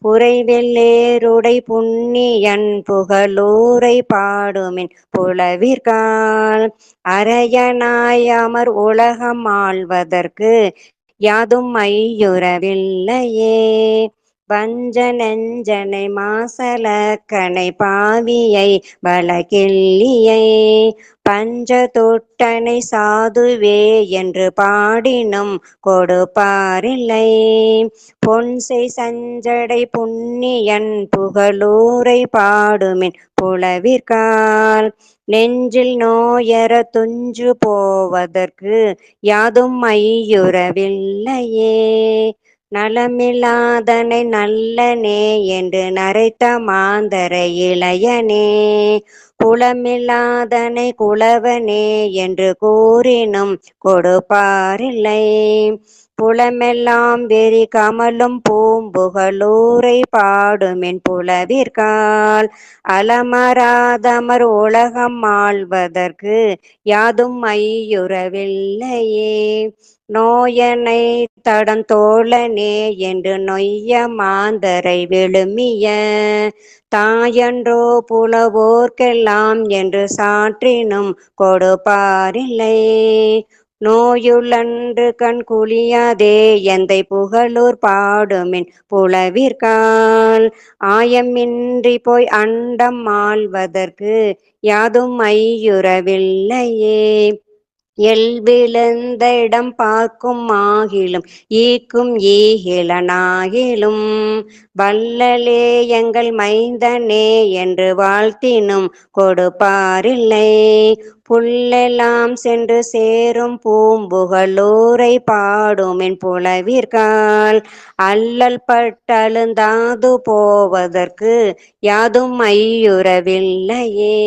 புரைவெள்ளேருடை புண்ணியன் புகழூரை பாடுமின் புலவிற்கால் அரையனாய் அமர் உலகம் ஆள்வதற்கு யாதும் ஐயுறவில்லையே. வஞ்ச நெஞ்சனை மாசலக்கனை பாவியை வளகிள்ளியை பஞ்ச தொட்டனை சாதுவே என்று பாடினும் கொடுப்பாரில்லை. பொன்செய் சஞ்சடை புண்ணியன் புகழூரை பாடுமின் புலவிற்கால் நெஞ்சில் நோயற துஞ்சு போவதற்கு யாதும் ஐயுறவில்லையே. நலமில்லாதனை நல்லனே என்று நரைத்த மாந்தரை இளையனே குலமில்லாதனை குலவனே என்று கூறினும் கொடுப்பாரில்லை. புலமெல்லாம் வெறி கமலும் பூம்புகழூரை பாடுமின் புலவிற்கால் அலமராதமர் உலகம் ஆள்வதற்கு யாதும் ஐயுறவில்லையே. நோயனை தடந்தோழனே என்று நொய்ய மாந்தரை விழுமிய தாயன்றோ புலவோர்க்கெல்லாம் என்று சாற்றினும் கொடுப்பாரில்லை. நோயுளன்று கண் குளியாதே எந்தை புகழூர் பாடுமின் புலவிற்கால் ஆயமின்றி போய் அண்டம் ஆள்வதற்கு யாதும் ஐயுறவில்லையே. எல்விழுந்த இடம் பார்க்கும் ஆகிலும் ஈக்கும் ஈகிலனாகிலும் வல்லலே எங்கள் மைந்தனே என்று வாழ்த்தினும் கொடுப்பாரில்லை. புல்லெல்லாம் சென்று சேரும் பூம்புகழூரை பாடுமின் புலவிற்கால் அல்லல் பட்டழுந்தாது போவதற்கு யாதும் ஐயுறவில்லையே.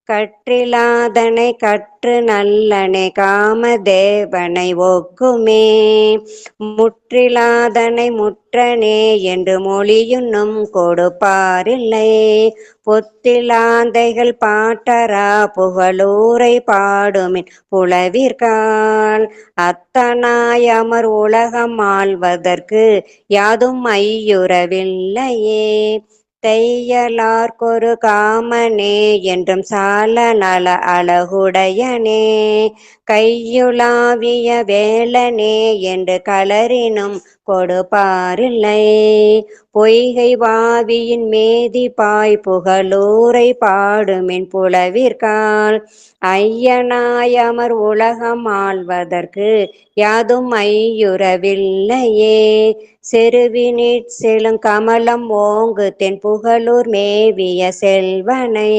கற்றிலாதனை கற்று நல்லனை காமதேவனை ஒக்குமே. முற்றிலாதனை முற்றனே என்று மொழியுன்னும் கொடுப்பாரில்லை. பொத்திலாந்தைகள் பாட்டரா புகழூரை பாடுமின் புலவிற்கால். அத்தனாய் அமர் உலகம் ஆள்வதற்கு யாதும் ஐயுறவில்லையே. தையலார்க்கொரு காமனே என்றும் சால நல அழகுடையனே. கையுலாவிய வேளனே என்று களரினும் கொடுப்பாரில்லை. பொய்கை வாவியின் மேதி பாய் புகழூரை பாடுமின் புலவிற்கால். ஐயனாய் அமர் உலகம் ஆள்வதற்கு யாதும் ஐயுறவில்லையே. செருவினிற் செழும் கமலம் ஓங்கு தென் புகழூர் மேவிய செல்வனை.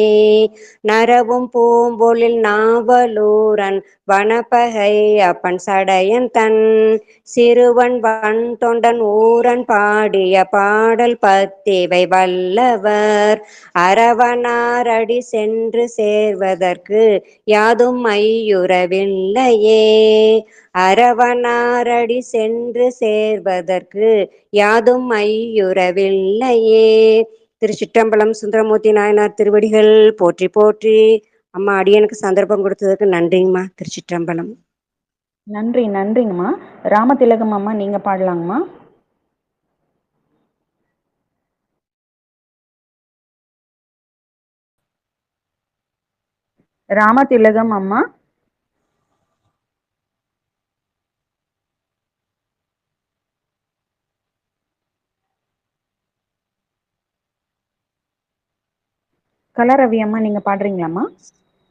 நரவும் பூம்பொழில் நாவலூரன் வனப்பகை அப்பன் சடையன் தன். சிறுவன் வன் தொண்டன் ஊரன் பாடிய பாடல் பத்திவை வல்லவர். அரவனார் அடி சென்று சேர்வதற்கு யாதும் ஐயுறவில்லையே. அரவனாரடி சென்று சேர்வதற்கு யாதும் ஐயுறவில்லையே. திருச்சிற்றம்பலம். சுந்தரமூர்த்தி நாயனார் திருவடிகள் போற்றி போற்றி. அம்மா அடியனுக்கு சந்தர்ப்பம் கொடுத்ததுக்கு நன்றிங்கம்மா. திருச்சிற்றம்பலம். நன்றி, நன்றிங்கம்மா. ராமதிலகம் அம்மா நீங்க பாடலாங்கம்மா. ராமதிலகம் அம்மா. கலரவி அம்மா நீங்க பாடுறீங்களாம்மா?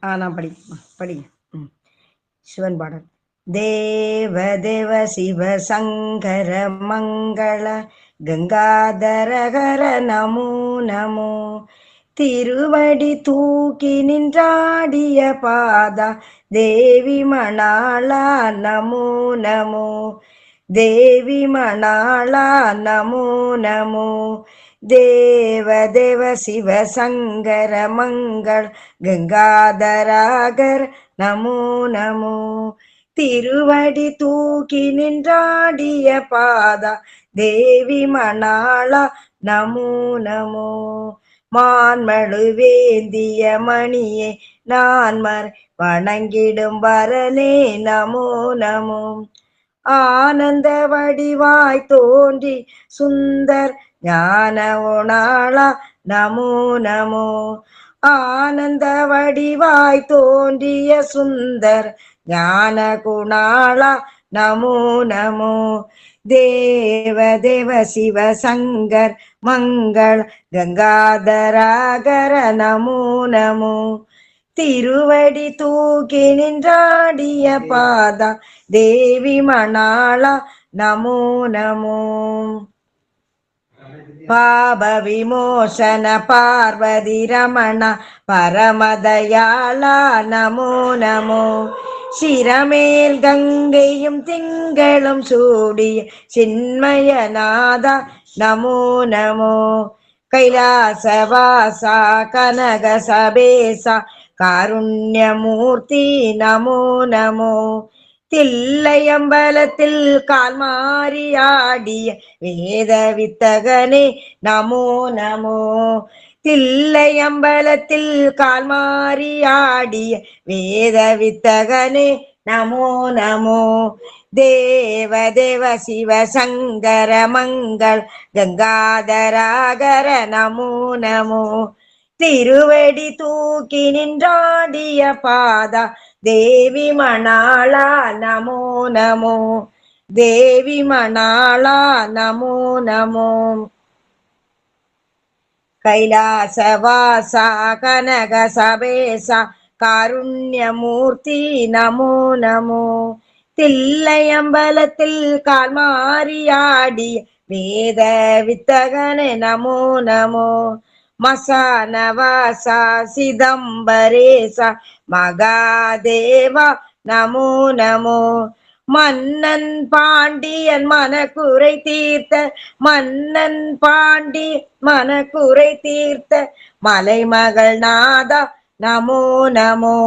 நான் படிங்க. சிவன் பாடல். தேவ தேவ சிவ சங்கர மங்கள கங்காதரகர நமோ நமோ. திருவடி தூக்கி நின்றாடிய பாதா தேவி மணாளா நமோ நமோ. தேவி மணாளா நமோ நமோ. தேவ தேவ சிவ சங்கர மங்கள கங்காதராகர் நமோ நமோ. திருவடி தூக்கி நின்றாடிய பாதா தேவி மணாளா நமோ நமோ. மான்மழு வேந்திய மணியே நான்மறை வணங்கிடும் வரனே நமோ நமோ. ஆனந்த வடிவாய் தோன்றி சுந்தர் ஞான உணாளா நமோ நமோ. ஆனந்த வடிவாய் தோன்றிய சுந்தர் ஞான குணாளா நமோ நமோ. தேவ தேவ சிவ சங்கர் மங்கள கங்காதராகர நமோ நமோ. திருவடி தூக்கி நின்றாடிய பாதா தேவி மணாளா நமோ நமோ. பாப விமோசன பார்வதி ரமண பரமதயாளா நமோ நமோ. சிரமேல் கங்கையும் திங்களும் சூடிய சின்மயநாதா நமோ நமோ. கைலாசவாசா கனக சபேசா காருண்யமூர்த்தி நமோ நமோ. தில்லையம்பலத்தில் கால் மாறியாடிய வேத வித்தகனே நமோ நமோ. தில்லையம்பலத்தில் கால் மாறியாடிய வேத வித்தகனே நமோ நமோ. தேவ தேவ சிவ சங்கர மங்கள கங்காதராகர நமோ நமோ. திருவடி தூக்கி நின்றாடிய பாதா தேவி மணாளா நமோ நமோ. தேவி மணாளா நமோ நமோ. கைலாசவாசா கனக சபேசா காருண்யமூர்த்தி நமோ நமோ. தில்லையம்பலத்தில் கால் மாறியாடிய வேத வித்தகனே நமோ நமோ. மசானவாசா சிதம்பரேசா மகாதேவா நமோ நமோ. மன்னன் பாண்டியன் மனக்குறை தீர்த்த மன்னன் பாண்டி மனக்குறை தீர்த்த மலைமகள் நாதா நமோ நமோ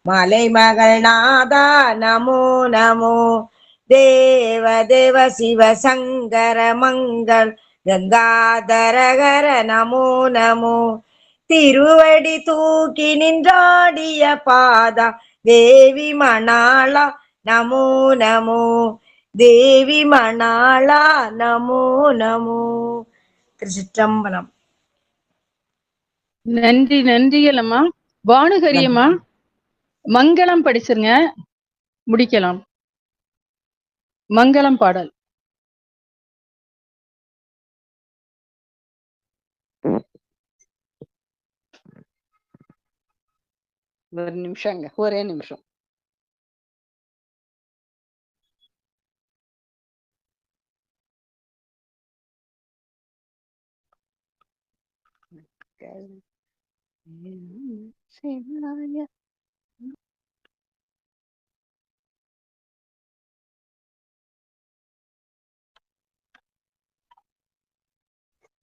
மலைமகள் நாதா நமோ நமோ தேவ தேவ சிவ சங்கர மங்கள் கங்காதரகர நமோ நமோ திருவடி தூக்கி நின்றாடிய பாதா தேவி மணாளா நமோ நமோ தேவி மணாளா நமோ நமோ. திருச்சிற்றம்பலம். நன்றி நன்றிகள் அம்மா. பானுகரி அம்மா, மங்களம் படிச்சிருங்க, முடிக்கலாம். மங்களம் பாடல். ஒரு நிமிஷங்க, ஒரே நிமிஷம்.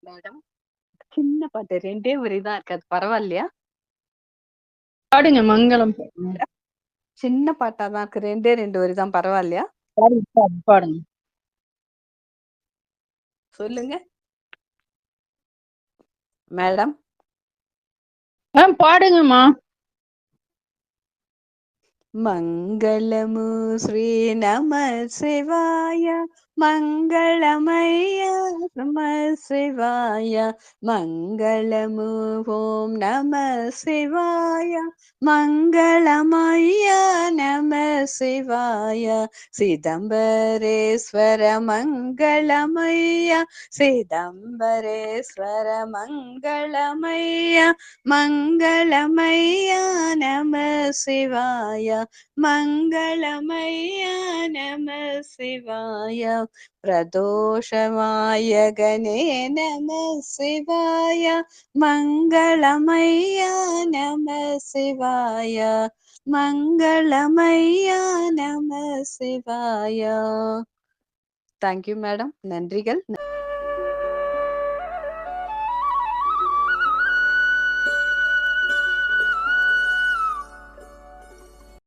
மேடம், சின்ன பாட்டு 2 வரிதான் இருக்கு, அது பரவாயில்லையா? பாடுங்க மங்களம். சின்ன பாட்டாதான் இருக்கு, 2 வரிதான், பரவாயில்லையா? பாடுங்க. சொல்லுங்க மேடம். பாடுங்கம்மா. மங்களமு ஸ்ரீ நம சிவாய, மங்களமய்ய நம சிவாய, மங்களமு ஓம் நம சிவாய, மங்களமய்ய நம சிவாய, சிதம்பரேஸ்வர மங்களமய்ய, சிதம்பரேஸ்வர மங்களமய்ய, மங்களமய்ய நம சிவாய, மங்களமய்ய நம சிவாய, பிரதோஷமாயகனே நம சிவாய, மங்களமய்ய நம சிவாய, மங்களமய்ய நம சிவாய. தேங்க்யூ மேடம், நன்றிகள்.